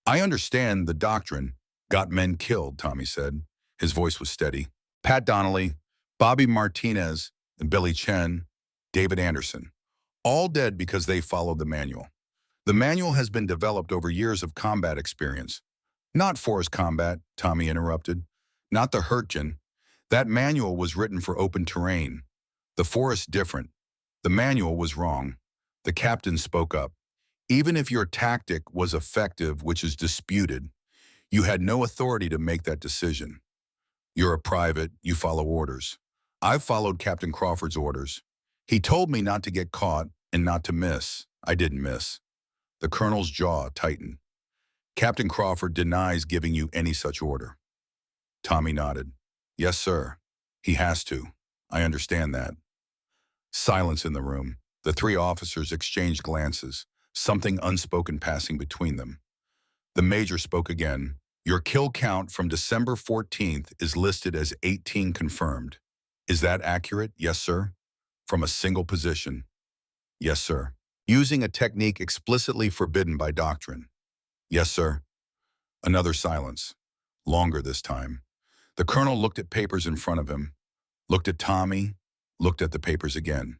I understand the doctrine got men killed, Tommy said. His voice was steady. Pat Donnelly, Bobby Martinez, and Billy Chen, David Anderson, all dead because they followed the manual. The manual has been developed over years of combat experience. Not forest combat, Tommy interrupted. Not the Hurtgen. That manual was written for open terrain. The forest different. The manual was wrong. The captain spoke up. Even if your tactic was effective, which is disputed, you had no authority to make that decision. You're a private, you follow orders. I've followed Captain Crawford's orders. He told me not to get caught and not to miss. I didn't miss. The colonel's jaw tightened. Captain Crawford denies giving you any such order. Tommy nodded. Yes, sir. He has to. I understand that. Silence in the room. The three officers exchanged glances, something unspoken passing between them. The major spoke again. Your kill count from December 14th is listed as 18 confirmed. Is that accurate? Yes, sir. From a single position. Yes, sir. Using a technique explicitly forbidden by doctrine. Yes, sir. Another silence. Longer this time. The colonel looked at papers in front of him, looked at Tommy, looked at the papers again.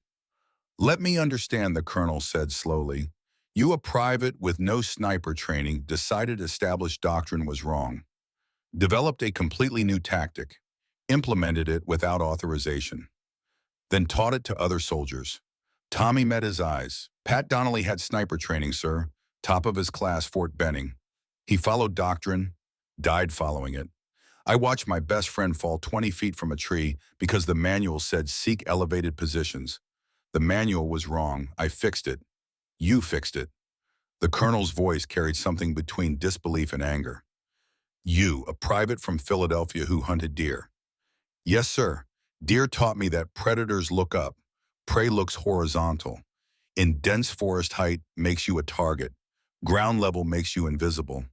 Let me understand, the colonel said slowly. You, a private with no sniper training, decided established doctrine was wrong. Developed a completely new tactic, implemented it without authorization, then taught it to other soldiers. Tommy met his eyes. Pat Donnelly had sniper training, sir. Top of his class, Fort Benning. He followed doctrine, died following it. I watched my best friend fall 20 feet from a tree because the manual said seek elevated positions. The manual was wrong. I fixed it. You fixed it. The colonel's voice carried something between disbelief and anger. You, a private from Philadelphia who hunted deer. Yes, sir. Deer taught me that predators look up. Prey looks horizontal. In dense forest, height makes you a target. Ground level makes you invisible.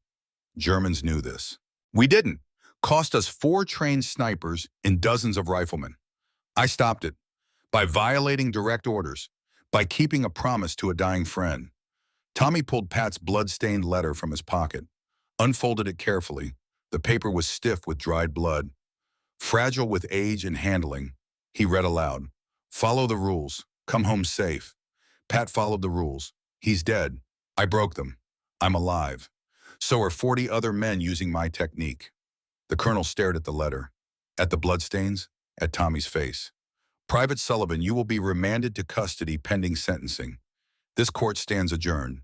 Germans knew this. We didn't. Cost us 4 trained snipers and dozens of riflemen. I stopped it. By violating direct orders. By keeping a promise to a dying friend. Tommy pulled Pat's blood-stained letter from his pocket, unfolded it carefully. The paper was stiff with dried blood. Fragile with age and handling, he read aloud. Follow the rules. Come home safe. Pat followed the rules. He's dead. I broke them. I'm alive. So are 40 other men using my technique. The colonel stared at the letter, at the bloodstains, at Tommy's face. Private Sullivan, you will be remanded to custody pending sentencing. This court stands adjourned.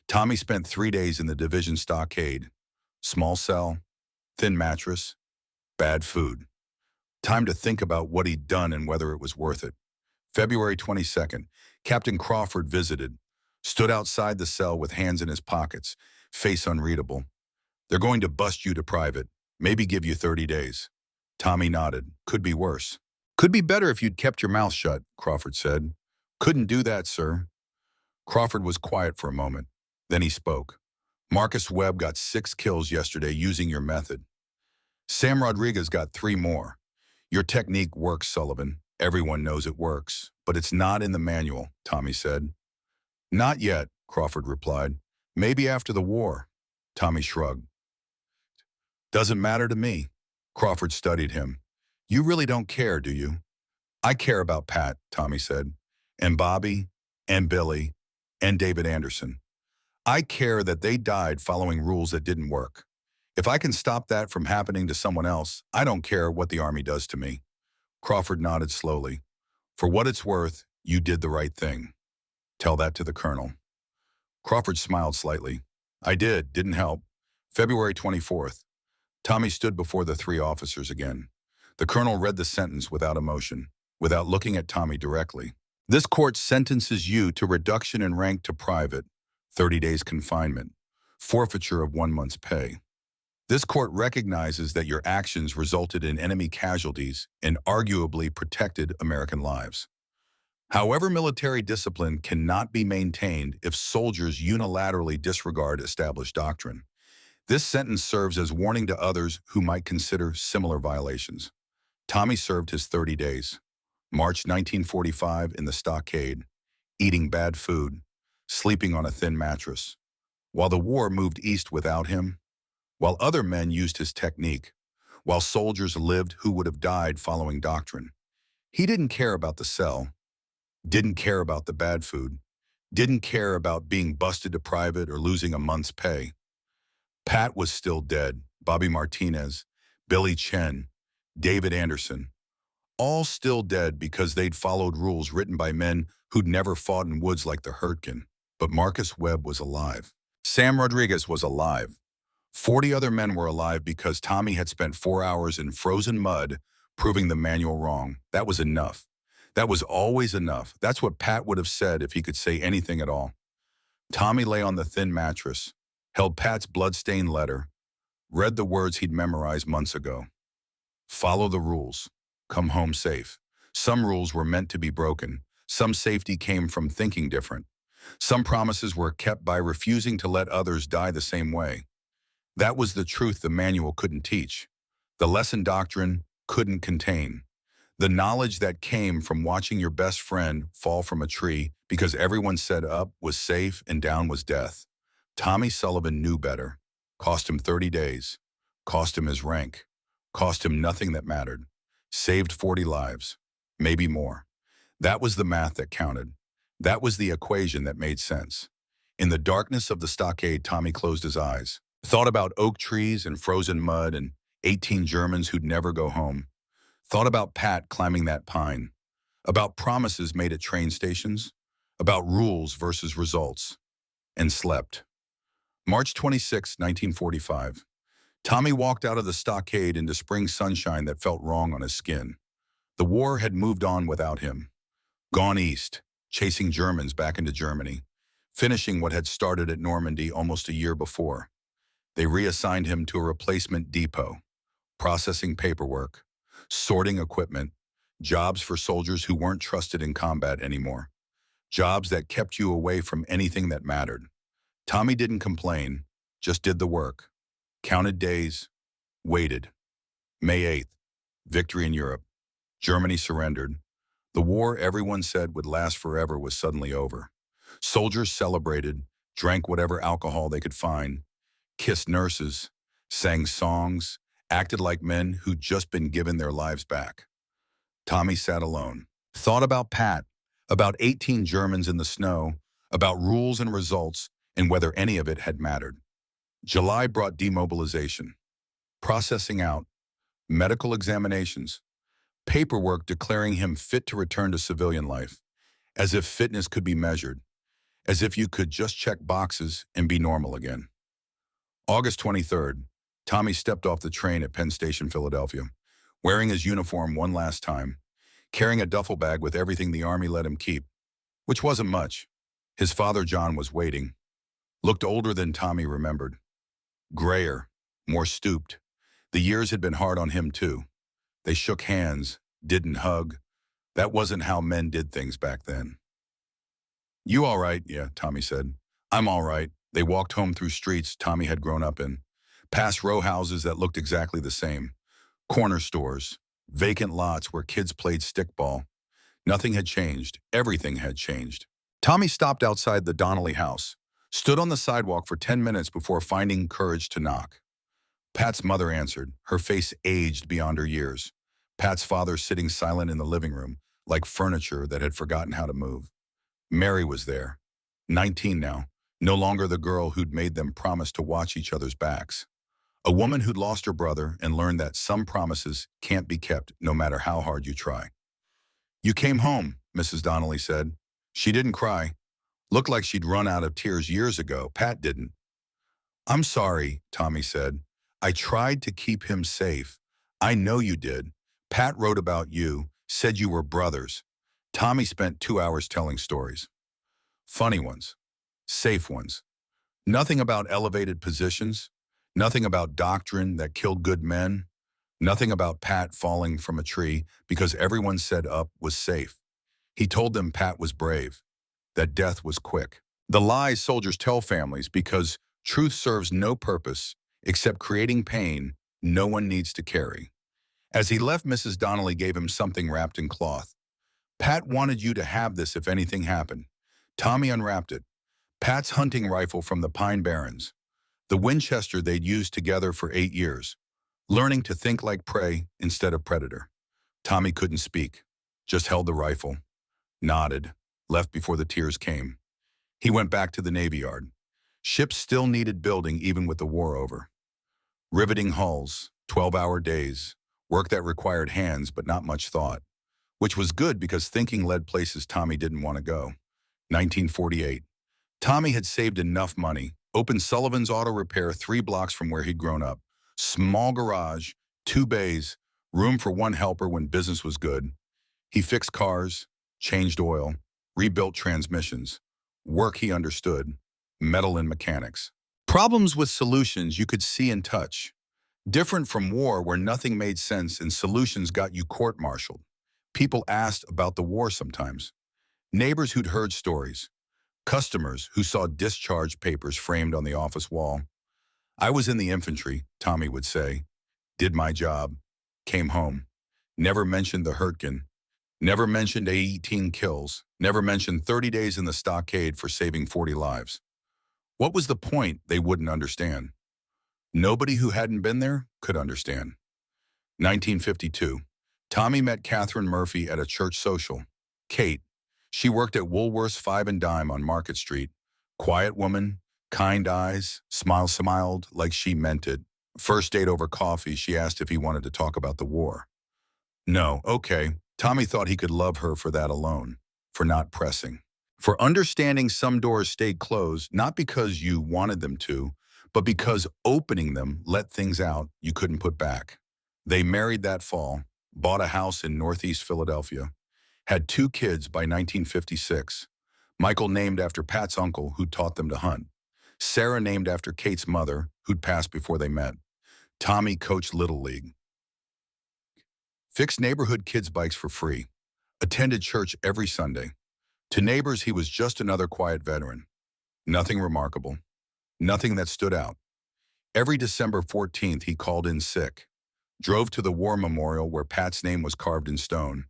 Tommy spent 3 days in the division stockade. Small cell, thin mattress, bad food. Time to think about what he'd done and whether it was worth it. February 22nd, Captain Crawford visited, stood outside the cell with hands in his pockets, face unreadable. They're going to bust you to private, maybe give you 30 days. Tommy nodded. Could be worse. Could be better if you'd kept your mouth shut, Crawford said. Couldn't do that, sir. Crawford was quiet for a moment. Then he spoke. Marcus Webb got 6 kills yesterday using your method. Sam Rodriguez got 3 more. Your technique works, Sullivan. Everyone knows it works, but it's not in the manual, Tommy said. Not yet, Crawford replied. Maybe after the war. Tommy shrugged. Doesn't matter to me. Crawford studied him. You really don't care, do you? I care about Pat, Tommy said, and Bobby, and Billy, and David Anderson. I care that they died following rules that didn't work. If I can stop that from happening to someone else, I don't care what the Army does to me. Crawford nodded slowly. For what it's worth, you did the right thing. Tell that to the colonel. Crawford smiled slightly. I didn't help. February 24th. Tommy stood before the 3 officers again. The colonel read the sentence without emotion, without looking at Tommy directly. This court sentences you to reduction in rank to private, 30 days confinement, forfeiture of 1 month's pay. This court recognizes that your actions resulted in enemy casualties and arguably protected American lives. However, military discipline cannot be maintained if soldiers unilaterally disregard established doctrine. This sentence serves as warning to others who might consider similar violations. Tommy served his 30 days. March 1945 in the stockade, eating bad food, sleeping on a thin mattress. While the war moved east without him, while other men used his technique, while soldiers lived who would have died following doctrine, he didn't care about the cell, didn't care about the bad food, didn't care about being busted to private or losing a month's pay. Pat was still dead, Bobby Martinez, Billy Chen, David Anderson, all still dead because they'd followed rules written by men who'd never fought in woods like the Hurtgen. But Marcus Webb was alive. Sam Rodriguez was alive. 40 other men were alive because Tommy had spent 4 hours in frozen mud proving the manual wrong. That was enough. That was always enough. That's what Pat would have said if he could say anything at all. Tommy lay on the thin mattress, held Pat's blood-stained letter, read the words he'd memorized months ago. Follow the rules. Come home safe. Some rules were meant to be broken. Some safety came from thinking different. Some promises were kept by refusing to let others die the same way. That was the truth the manual couldn't teach. The lesson doctrine couldn't contain. The knowledge that came from watching your best friend fall from a tree because everyone said up was safe and down was death. Tommy Sullivan knew better. Cost him 30 days. Cost him his rank. Cost him nothing that mattered. Saved 40 lives. Maybe more. That was the math that counted. That was the equation that made sense. In the darkness of the stockade, Tommy closed his eyes. Thought about oak trees and frozen mud and 18 Germans who'd never go home. Thought about Pat climbing that pine. About promises made at train stations. About rules versus results. And slept. March 26, 1945. Tommy walked out of the stockade into spring sunshine that felt wrong on his skin. The war had moved on without him. Gone east, chasing Germans back into Germany, finishing what had started at Normandy almost a year before. They reassigned him to a replacement depot, processing paperwork, sorting equipment, jobs for soldiers who weren't trusted in combat anymore, jobs that kept you away from anything that mattered. Tommy didn't complain, just did the work, counted days, waited. May 8th, victory in Europe. Germany surrendered. The war everyone said would last forever was suddenly over. Soldiers celebrated, drank whatever alcohol they could find, kissed nurses, sang songs, acted like men who'd just been given their lives back. Tommy sat alone, thought about Pat, about 18 Germans in the snow, about rules and results, and whether any of it had mattered. July brought demobilization, processing out, medical examinations, paperwork declaring him fit to return to civilian life, as if fitness could be measured, as if you could just check boxes and be normal again. August 23rd, Tommy stepped off the train at Penn Station, Philadelphia, wearing his uniform one last time, carrying a duffel bag with everything the Army let him keep, which wasn't much. His father, John, was waiting. Looked older than Tommy remembered. Grayer, more stooped. The years had been hard on him, too. They shook hands, didn't hug. That wasn't how men did things back then. "You all right?" "Yeah," Tommy said. "I'm all right." They walked home through streets Tommy had grown up in, past row houses that looked exactly the same, corner stores, vacant lots where kids played stickball. Nothing had changed. Everything had changed. Tommy stopped outside the Donnelly house, stood on the sidewalk for 10 minutes before finding courage to knock. Pat's mother answered, her face aged beyond her years. Pat's father sitting silent in the living room, like furniture that had forgotten how to move. Mary was there, 19 now, no longer the girl who'd made them promise to watch each other's backs. A woman who'd lost her brother and learned that some promises can't be kept no matter how hard you try. "You came home," Mrs. Donnelly said. She didn't cry. Looked like she'd run out of tears years ago. Pat didn't. "I'm sorry," Tommy said. "I tried to keep him safe. I know you did. Pat wrote about you, said you were brothers." Tommy spent 2 hours telling stories. Funny ones. Safe ones. Nothing about elevated positions. Nothing about doctrine that killed good men. Nothing about Pat falling from a tree because everyone said up was safe. He told them Pat was brave, that death was quick. The lies soldiers tell families because truth serves no purpose except creating pain no one needs to carry. As he left, Mrs. Donnelly gave him something wrapped in cloth. "Pat wanted you to have this if anything happened." Tommy unwrapped it. Pat's hunting rifle from the Pine Barrens, the Winchester they'd used together for 8 years, learning to think like prey instead of predator. Tommy couldn't speak, just held the rifle, nodded, left before the tears came. He went back to the Navy Yard. Ships still needed building even with the war over. Riveting hulls, 12-hour days, work that required hands but not much thought, which was good because thinking led places Tommy didn't want to go. 1948. Tommy had saved enough money, Opened Sullivan's Auto Repair 3 blocks from where he'd grown up. Small garage, 2 bays, room for one helper when business was good. He fixed cars, changed oil, rebuilt transmissions. Work he understood. Metal and mechanics. Problems with solutions you could see and touch. Different from war where nothing made sense and solutions got you court-martialed. People asked about the war sometimes. Neighbors who'd heard stories. Customers who saw discharge papers framed on the office wall. I was in the infantry, Tommy would say. Did my job. Came home. Never mentioned the Hurtgen. Never mentioned 18 kills. Never mentioned 30 days in the stockade for saving 40 lives. What was the point, they wouldn't understand. Nobody who hadn't been there could understand. 1952. Tommy met Catherine Murphy at a church social. Kate. She worked at Woolworth's 5 and Dime on Market Street. Quiet woman, kind eyes, smiled like she meant it. First date over coffee, she asked if he wanted to talk about the war. No, okay. Tommy thought he could love her for that alone, for not pressing. For understanding some doors stayed closed, not because you wanted them to, but because opening them let things out you couldn't put back. They married that fall, bought a house in Northeast Philadelphia, had 2 kids by 1956. Michael named after Pat's uncle who taught them to hunt. Sarah named after Kate's mother who'd passed before they met. Tommy coached Little League. Fixed neighborhood kids' bikes for free. Attended church every Sunday. To neighbors, he was just another quiet veteran. Nothing remarkable. Nothing that stood out. Every December 14th, he called in sick. Drove to the war memorial where Pat's name was carved in stone.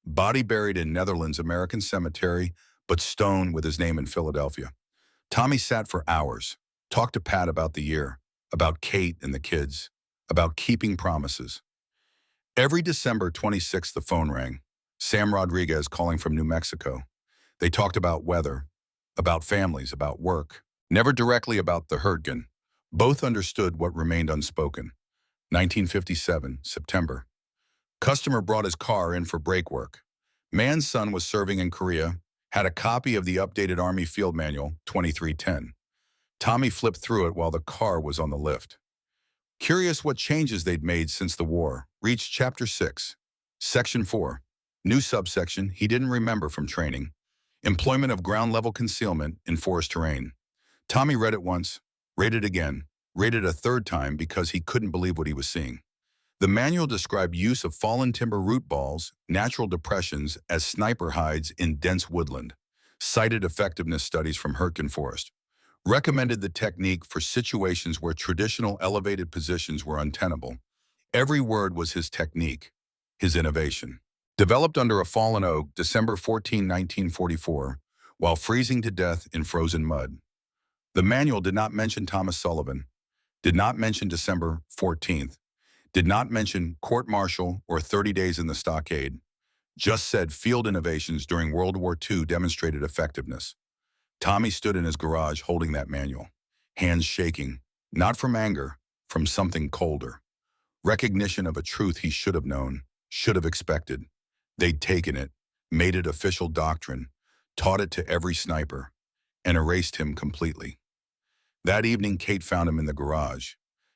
Body buried in Netherlands American Cemetery, but stone with his name in Philadelphia. Tommy sat for hours, talked to Pat about the year, about Kate and the kids, about keeping promises. Every December 26th, the phone rang. Sam Rodriguez calling from New Mexico. They talked about weather, about families, about work. Never directly about the Hurtgen. Both understood what remained unspoken. 1957, September. Customer brought his car in for brake work. Man's son was serving in Korea, had a copy of the updated Army Field Manual, 2310. Tommy flipped through it while the car was on the lift. Curious what changes they'd made since the war, reached Chapter 6. Section 4. New subsection he didn't remember from training. Employment of ground-level concealment in forest terrain. Tommy read it once, read it again, read it a third time because he couldn't believe what he was seeing. The manual described use of fallen timber root balls, natural depressions, as sniper hides in dense woodland. Cited effectiveness studies from Hurtgen Forest. Recommended the technique for situations where traditional elevated positions were untenable. Every word was his technique, his innovation. Developed under a fallen oak, December 14, 1944, while freezing to death in frozen mud. The manual did not mention Thomas Sullivan, did not mention December 14th, did not mention court-martial or 30 days in the stockade, just said field innovations during World War II demonstrated effectiveness. Tommy stood in his garage holding that manual, hands shaking, not from anger, from something colder. Recognition of a truth he should have known, should have expected. They'd taken it, made it official doctrine, taught it to every sniper, and erased him completely. That evening, Kate found him in the garage,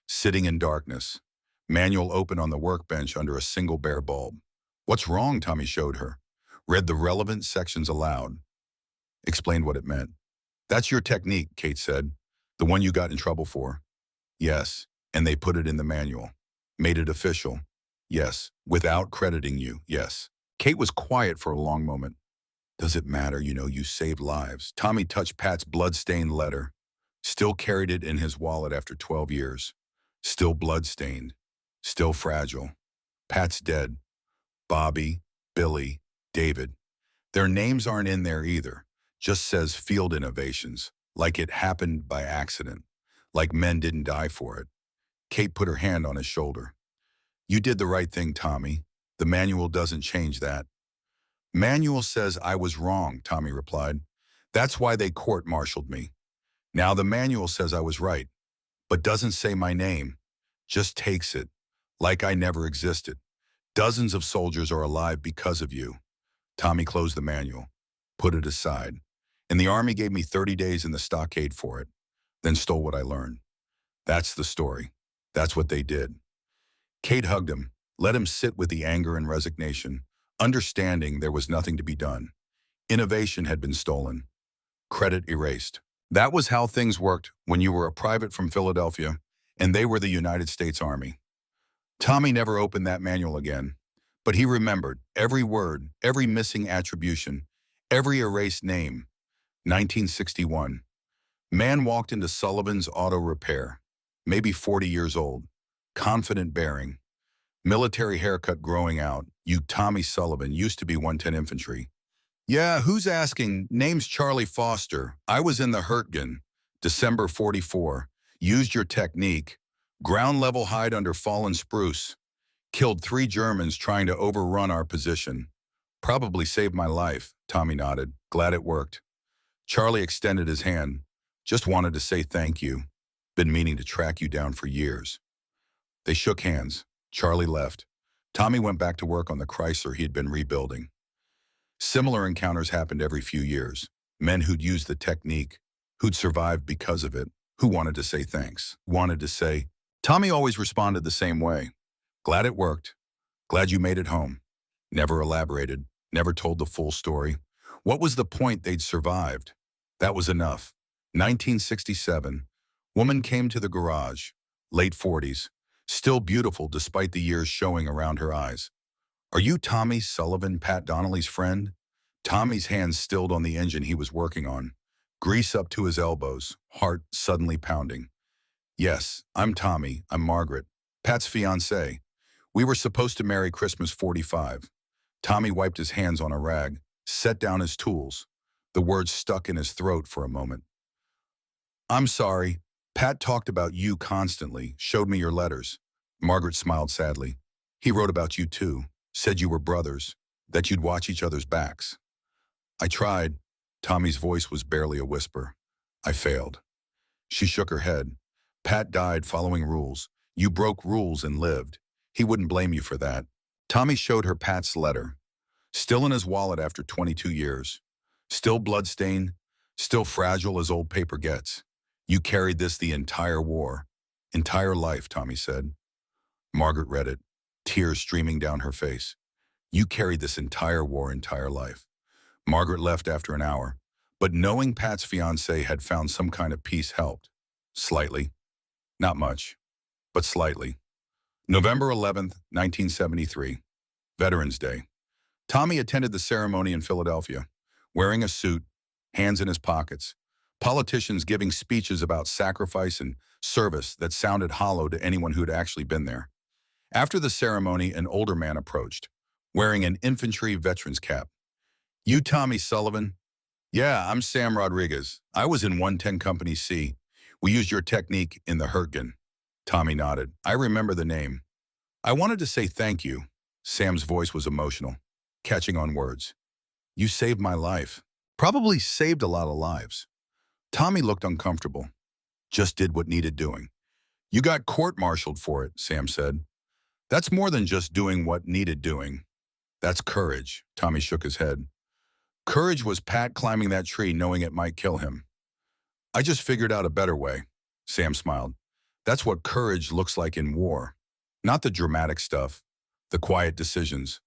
sitting in darkness, manual open on the workbench under a single bare bulb. What's wrong, Tommy showed her. Read the relevant sections aloud. Explained what it meant. That's your technique, Kate said. The one you got in trouble for. Yes, and they put it in the manual. Made it official. Yes, without crediting you, yes. Kate was quiet for a long moment. Does it matter, you saved lives? Tommy touched Pat's blood-stained letter. Still carried it in his wallet after 12 years. Still blood-stained. Still fragile. Pat's dead. Bobby, Billy, David. Their names aren't in there either. Just says field innovations, like it happened by accident, like men didn't die for it. Kate put her hand on his shoulder. You did the right thing, Tommy. The manual doesn't change that. Manual says I was wrong, Tommy replied. That's why they court-martialed me. Now the manual says I was right, but doesn't say my name. Just takes it, like I never existed. Dozens of soldiers are alive because of you. Tommy closed the manual, put it aside. And the Army gave me 30 days in the stockade for it. then stole what I learned. That's the story. That's what they did. Kate hugged him, let him sit with the anger and resignation, understanding there was nothing to be done. Innovation had been stolen. Credit erased. That was how things worked when you were a private from Philadelphia and they were the United States Army. Tommy never opened that manual again, but he remembered every word, every missing attribution, every erased name. 1961. Man walked into Sullivan's Auto Repair, maybe 40 years old, confident bearing, military haircut growing out. You Tommy Sullivan used to be 110 Infantry. Yeah, who's asking? Name's Charlie Foster. I was in the Hurtgen, December 44. Used your technique. Ground level hide under fallen spruce. Killed 3 Germans trying to overrun our position. Probably saved my life, Tommy nodded. Glad it worked. Charlie extended his hand. Just wanted to say thank you. Been meaning to track you down for years. They shook hands. Charlie left. Tommy went back to work on the Chrysler he'd been rebuilding. Similar encounters happened every few years. Men who'd used the technique, who'd survived because of it, who wanted to say thanks, wanted to say. Tommy always responded the same way. Glad it worked. Glad you made it home. Never elaborated, never told the full story. What was the point they'd survived? That was enough. 1967. Woman came to the garage, late 40s, still beautiful despite the years showing around her eyes. Are you Tommy Sullivan, Pat Donnelly's friend? Tommy's hands stilled on the engine he was working on, grease up to his elbows, heart suddenly pounding. Yes, I'm Tommy. I'm Margaret, Pat's fiancée. We were supposed to marry Christmas 45. Tommy wiped his hands on a rag, set down his tools. The words stuck in his throat for a moment. I'm sorry. Pat talked about you constantly, showed me your letters. Margaret smiled sadly. He wrote about you too, said you were brothers, that you'd watch each other's backs. I tried. Tommy's voice was barely a whisper. I failed. She shook her head. Pat died following rules. You broke rules and lived. He wouldn't blame you for that. Tommy showed her Pat's letter. Still in his wallet after 22 years. Still bloodstained, still fragile as old paper gets. You carried this the entire war. Entire life, Tommy said. Margaret read it, tears streaming down her face. You carried this entire war, entire life. Margaret left after an hour, but knowing Pat's fiancé had found some kind of peace helped. Slightly. Not much, but slightly. November 11th, 1973. Veterans Day. Tommy attended the ceremony in Philadelphia, wearing a suit, hands in his pockets. Politicians giving speeches about sacrifice and service that sounded hollow to anyone who'd actually been there. After the ceremony, an older man approached, wearing an infantry veteran's cap. You Tommy Sullivan? Yeah, I'm Sam Rodriguez. I was in 110 Company C. We used your technique in the Hurtgen. Tommy nodded. I remember the name. I wanted to say thank you. Sam's voice was emotional, catching on words. You saved my life. Probably saved a lot of lives. Tommy looked uncomfortable. Just did what needed doing. You got court-martialed for it, Sam said. That's more than just doing what needed doing. That's courage. Tommy shook his head. Courage was Pat climbing that tree knowing it might kill him. I just figured out a better way. Sam smiled. That's what courage looks like in war. Not the dramatic stuff, the quiet decisions.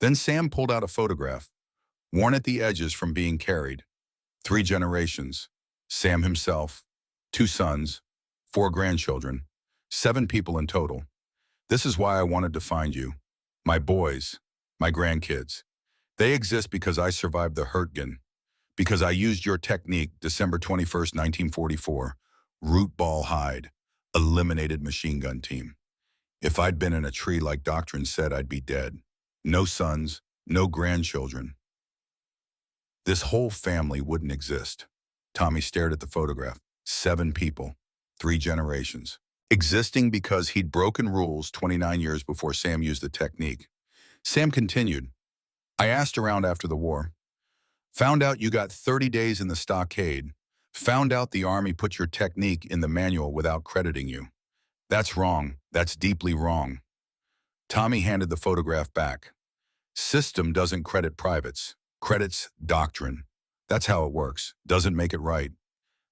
Then Sam pulled out a photograph, worn at the edges from being carried. 3 generations. Sam himself, 2 sons, 4 grandchildren, 7 people in total. This is why I wanted to find you. My boys, my grandkids. They exist because I survived the Hurtgen, because I used your technique December 21st, 1944, root ball hide, eliminated machine gun team. If I'd been in a tree like doctrine said, I'd be dead. No sons, no grandchildren. This whole family wouldn't exist. Tommy stared at the photograph. 7 people, 3 generations. Existing because he'd broken rules 29 years before Sam used the technique. Sam continued. I asked around after the war. Found out you got 30 days in the stockade. Found out the Army put your technique in the manual without crediting you. That's wrong. That's deeply wrong. Tommy handed the photograph back. System doesn't credit privates. Credits doctrine. That's how it works. Doesn't make it right.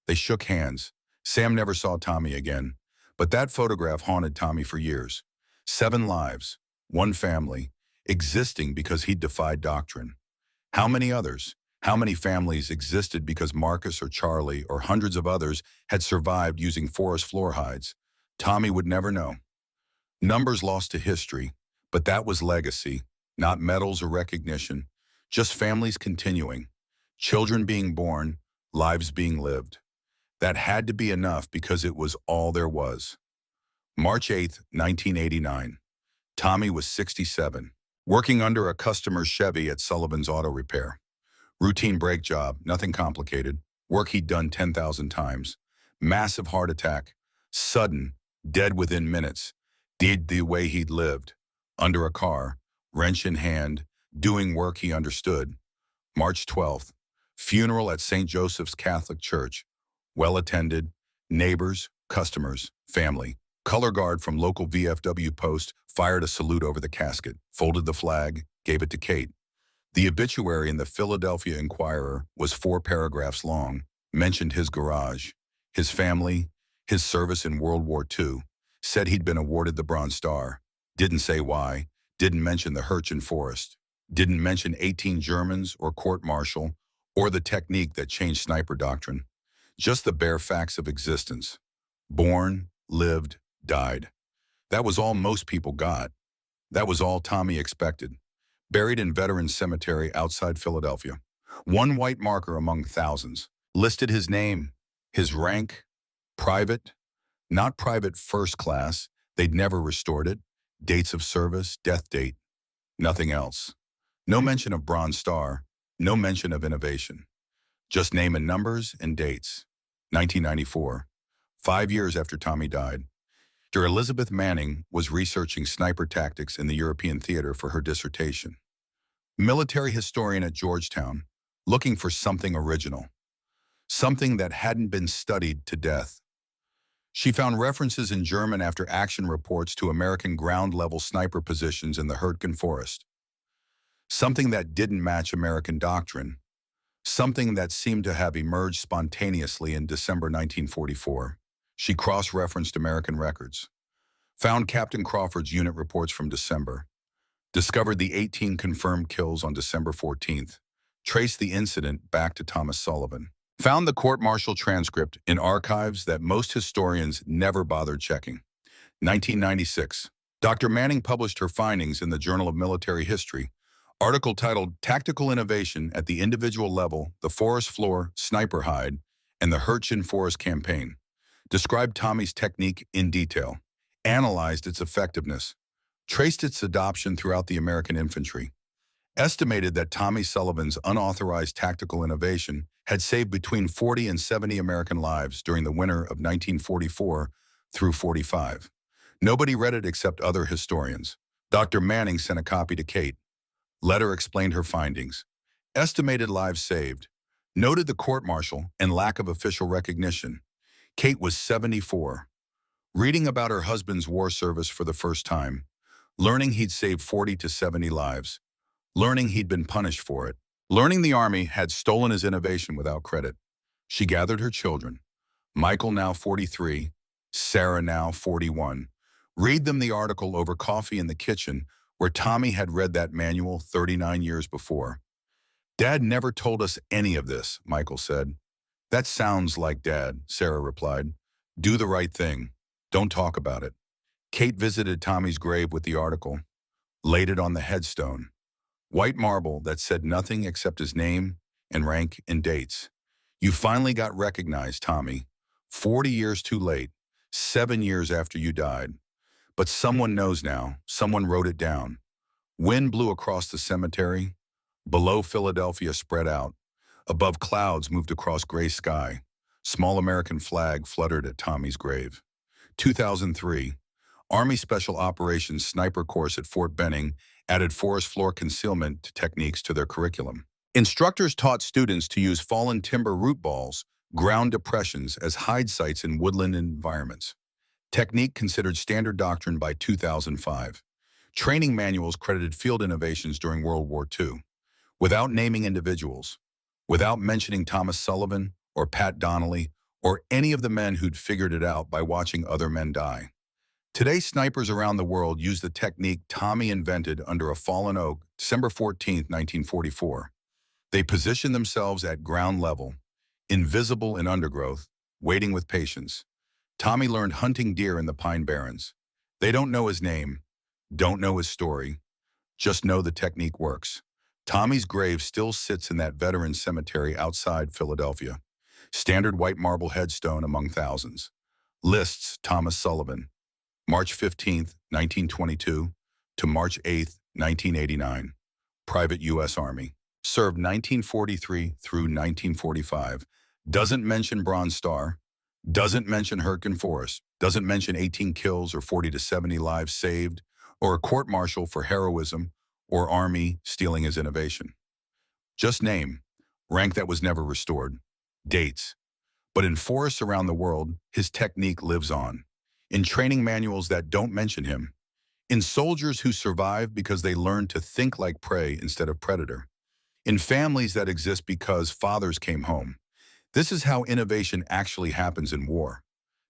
They shook hands. Sam never saw Tommy again, but that photograph haunted Tommy for years. 7 lives, one family, existing because he defied doctrine. How many others? How many families existed because Marcus or Charlie or hundreds of others had survived using forest floor hides? Tommy would never know. Numbers lost to history, but that was legacy, not medals or recognition, just families continuing, children being born, lives being lived. That had to be enough because it was all there was. March 8, 1989. Tommy was 67, working under a customer's Chevy at Sullivan's Auto Repair. Routine brake job, nothing complicated, work he'd done 10,000 times. Massive heart attack, sudden, dead within minutes. Did the way he'd lived, under a car, wrench in hand, doing work he understood. March 12th, funeral at St. Joseph's Catholic Church. Well attended, neighbors, customers, family. Color guard from local VFW post fired a salute over the casket, folded the flag, gave it to Kate. The obituary in the Philadelphia Inquirer was 4 paragraphs long, mentioned his garage, his family, his service in World War II, said he'd been awarded the Bronze Star, didn't say why, didn't mention the Hürtgen Forest, didn't mention 18 Germans or court-martial or the technique that changed sniper doctrine, just the bare facts of existence. Born, lived, died. That was all most people got. That was all Tommy expected. Buried in Veterans Cemetery outside Philadelphia. One white marker among thousands. Listed his name, his rank, private, not private first class, they'd never restored it, dates of service, death date, nothing else. No mention of Bronze Star, no mention of innovation. Just name and numbers and dates. 1994, 5 years after Tommy died. Dr. Elizabeth Manning was researching sniper tactics in the European theater for her dissertation. Military historian at Georgetown, looking for something original. Something that hadn't been studied to death. She found references in German after action reports to American ground-level sniper positions in the Hürtgen Forest. Something that didn't match American doctrine. Something that seemed to have emerged spontaneously in December 1944. She cross-referenced American records. Found Captain Crawford's unit reports from December. Discovered the 18 confirmed kills on December 14th. Traced the incident back to Thomas Sullivan. Found the court-martial transcript in archives that most historians never bothered checking. 1996. Dr. Manning published her findings in the Journal of Military History. Article titled Tactical Innovation at the Individual Level, the Forest Floor, Sniper Hide, and the Hürtgen Forest Campaign. Described Tommy's technique in detail. Analyzed its effectiveness. Traced its adoption throughout the American infantry. Estimated that Tommy Sullivan's unauthorized tactical innovation had saved between 40 and 70 American lives during the winter of 1944 through 45. Nobody read it except other historians. Dr. Manning sent a copy to Kate. Letter explained her findings. Estimated lives saved. Noted the court-martial and lack of official recognition. Kate was 74. Reading about her husband's war service for the first time. Learning he'd saved 40 to 70 lives. Learning he'd been punished for it. Learning the Army had stolen his innovation without credit. She gathered her children. Michael, now 43, Sarah, now 41. Read them the article over coffee in the kitchen where Tommy had read that manual 39 years before. Dad never told us any of this, Michael said. That sounds like Dad, Sarah replied. Do the right thing. Don't talk about it. Kate visited Tommy's grave with the article, laid it on the headstone. White marble that said nothing except his name and rank and dates. You finally got recognized, Tommy. 40 years too late, 7 years after you died. But someone knows now, someone wrote it down. Wind blew across the cemetery. Below, Philadelphia spread out. Above, clouds moved across gray sky. Small American flag fluttered at Tommy's grave. 2003. Army Special Operations Sniper Course at Fort Benning added forest floor concealment techniques to their curriculum. Instructors taught students to use fallen timber root balls, ground depressions as hide sites in woodland environments. Technique considered standard doctrine by 2005. Training manuals credited field innovations during World War II. Without naming individuals, without mentioning Thomas Sullivan or Pat Donnelly or any of the men who'd figured it out by watching other men die. Today, snipers around the world use the technique Tommy invented under a fallen oak, December 14, 1944. They position themselves at ground level, invisible in undergrowth, waiting with patience. Tommy learned hunting deer in the Pine Barrens. They don't know his name, don't know his story, just know the technique works. Tommy's grave still sits in that veteran cemetery outside Philadelphia. Standard white marble headstone among thousands. Lists Thomas Sullivan, March 15, 1922 to March 8, 1989. Private U.S. Army. Served 1943 through 1945. Doesn't mention Bronze Star. Doesn't mention Hurricane Forest. Doesn't mention 18 kills or 40 to 70 lives saved, or a court-martial for heroism, or Army stealing his innovation. Just name, rank that was never restored, dates. But in forests around the world, his technique lives on. In training manuals that don't mention him. In soldiers who survive because they learned to think like prey instead of predator. In families that exist because fathers came home. This is how innovation actually happens in war.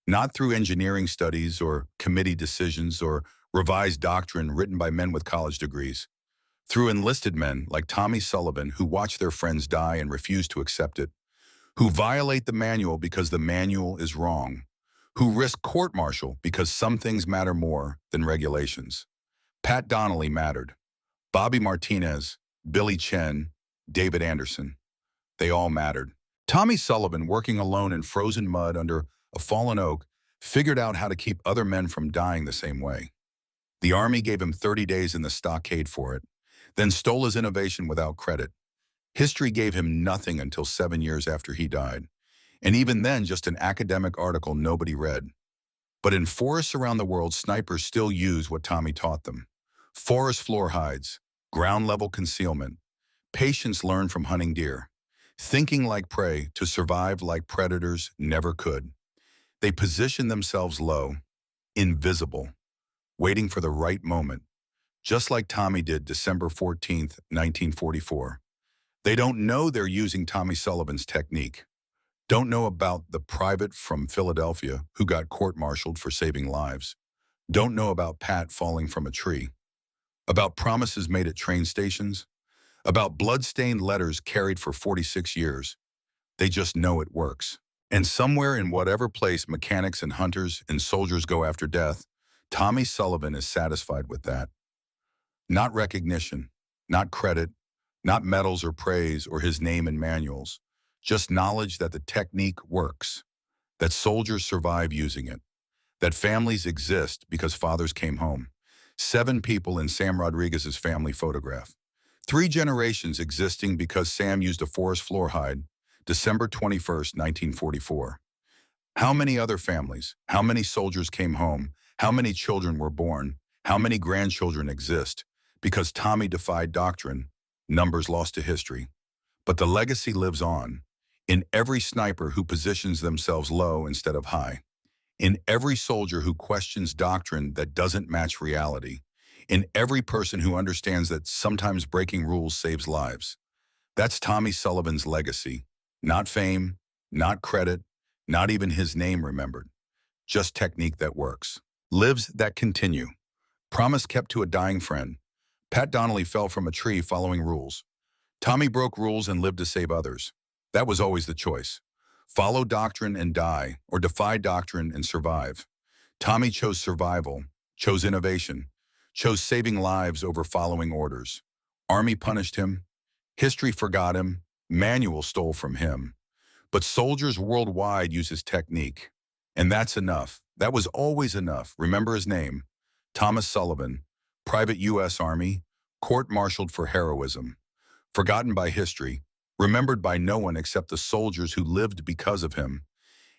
Not through engineering studies or committee decisions or revised doctrine written by men with college degrees. Through enlisted men like Tommy Sullivan who watch their friends die and refuse to accept it. Who violate the manual because the manual is wrong. Who risk court-martial because some things matter more than regulations. Pat Donnelly mattered. Bobby Martinez, Billy Chen, David Anderson. They all mattered. Tommy Sullivan, working alone in frozen mud under a fallen oak, figured out how to keep other men from dying the same way. The Army gave him 30 days in the stockade for it, then stole his innovation without credit. History gave him nothing until 7 years after he died, and even then just an academic article nobody read. But in forests around the world, snipers still use what Tommy taught them. Forest floor hides, ground-level concealment, patience learned from hunting deer, thinking like prey to survive like predators never could. They position themselves low, invisible, waiting for the right moment, just like Tommy did December 14, 1944. They don't know they're using Tommy Sullivan's technique. Don't know about the private from Philadelphia who got court-martialed for saving lives. Don't know about Pat falling from a tree. About promises made at train stations. About blood-stained letters carried for 46 years. They just know it works. And somewhere in whatever place mechanics and hunters and soldiers go after death, Tommy Sullivan is satisfied with that. Not recognition, not credit, not medals or praise or his name in manuals, just knowledge that the technique works, that soldiers survive using it, that families exist because fathers came home. 7 people in Sam Rodriguez's family photograph. 3 generations existing because Sam used a forest floor hide, December 21st, 1944. How many other families, how many soldiers came home, how many children were born, how many grandchildren exist because Tommy defied doctrine, numbers lost to history. But the legacy lives on, in every sniper who positions themselves low instead of high, in every soldier who questions doctrine that doesn't match reality, in every person who understands that sometimes breaking rules saves lives. That's Tommy Sullivan's legacy. Not fame, not credit, not even his name remembered. Just technique that works. Lives that continue. Promise kept to a dying friend. Pat Donnelly fell from a tree following rules. Tommy broke rules and lived to save others. That was always the choice. Follow doctrine and die, or defy doctrine and survive. Tommy chose survival, chose innovation, chose saving lives over following orders. Army punished him. History forgot him. Manual stole from him. But soldiers worldwide use his technique. And that's enough. That was always enough. Remember his name. Thomas Sullivan, Private U.S. Army, court-martialed for heroism. Forgotten by history, remembered by no one except the soldiers who lived because of him,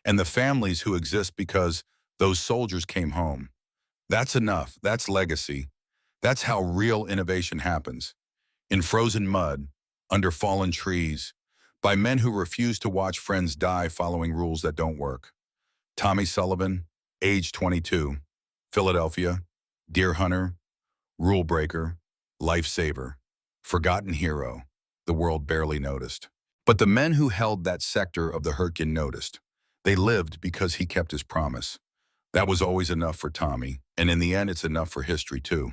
and the families who exist because those soldiers came home. That's enough. That's legacy. That's how real innovation happens. In frozen mud, under fallen trees, by men who refuse to watch friends die following rules that don't work. Tommy Sullivan, age 22, Philadelphia, deer hunter, rule breaker, lifesaver, forgotten hero, the world barely noticed. But the men who held that sector of the Hurricane noticed. They lived because he kept his promise. That was always enough for Tommy, and in the end, it's enough for history too.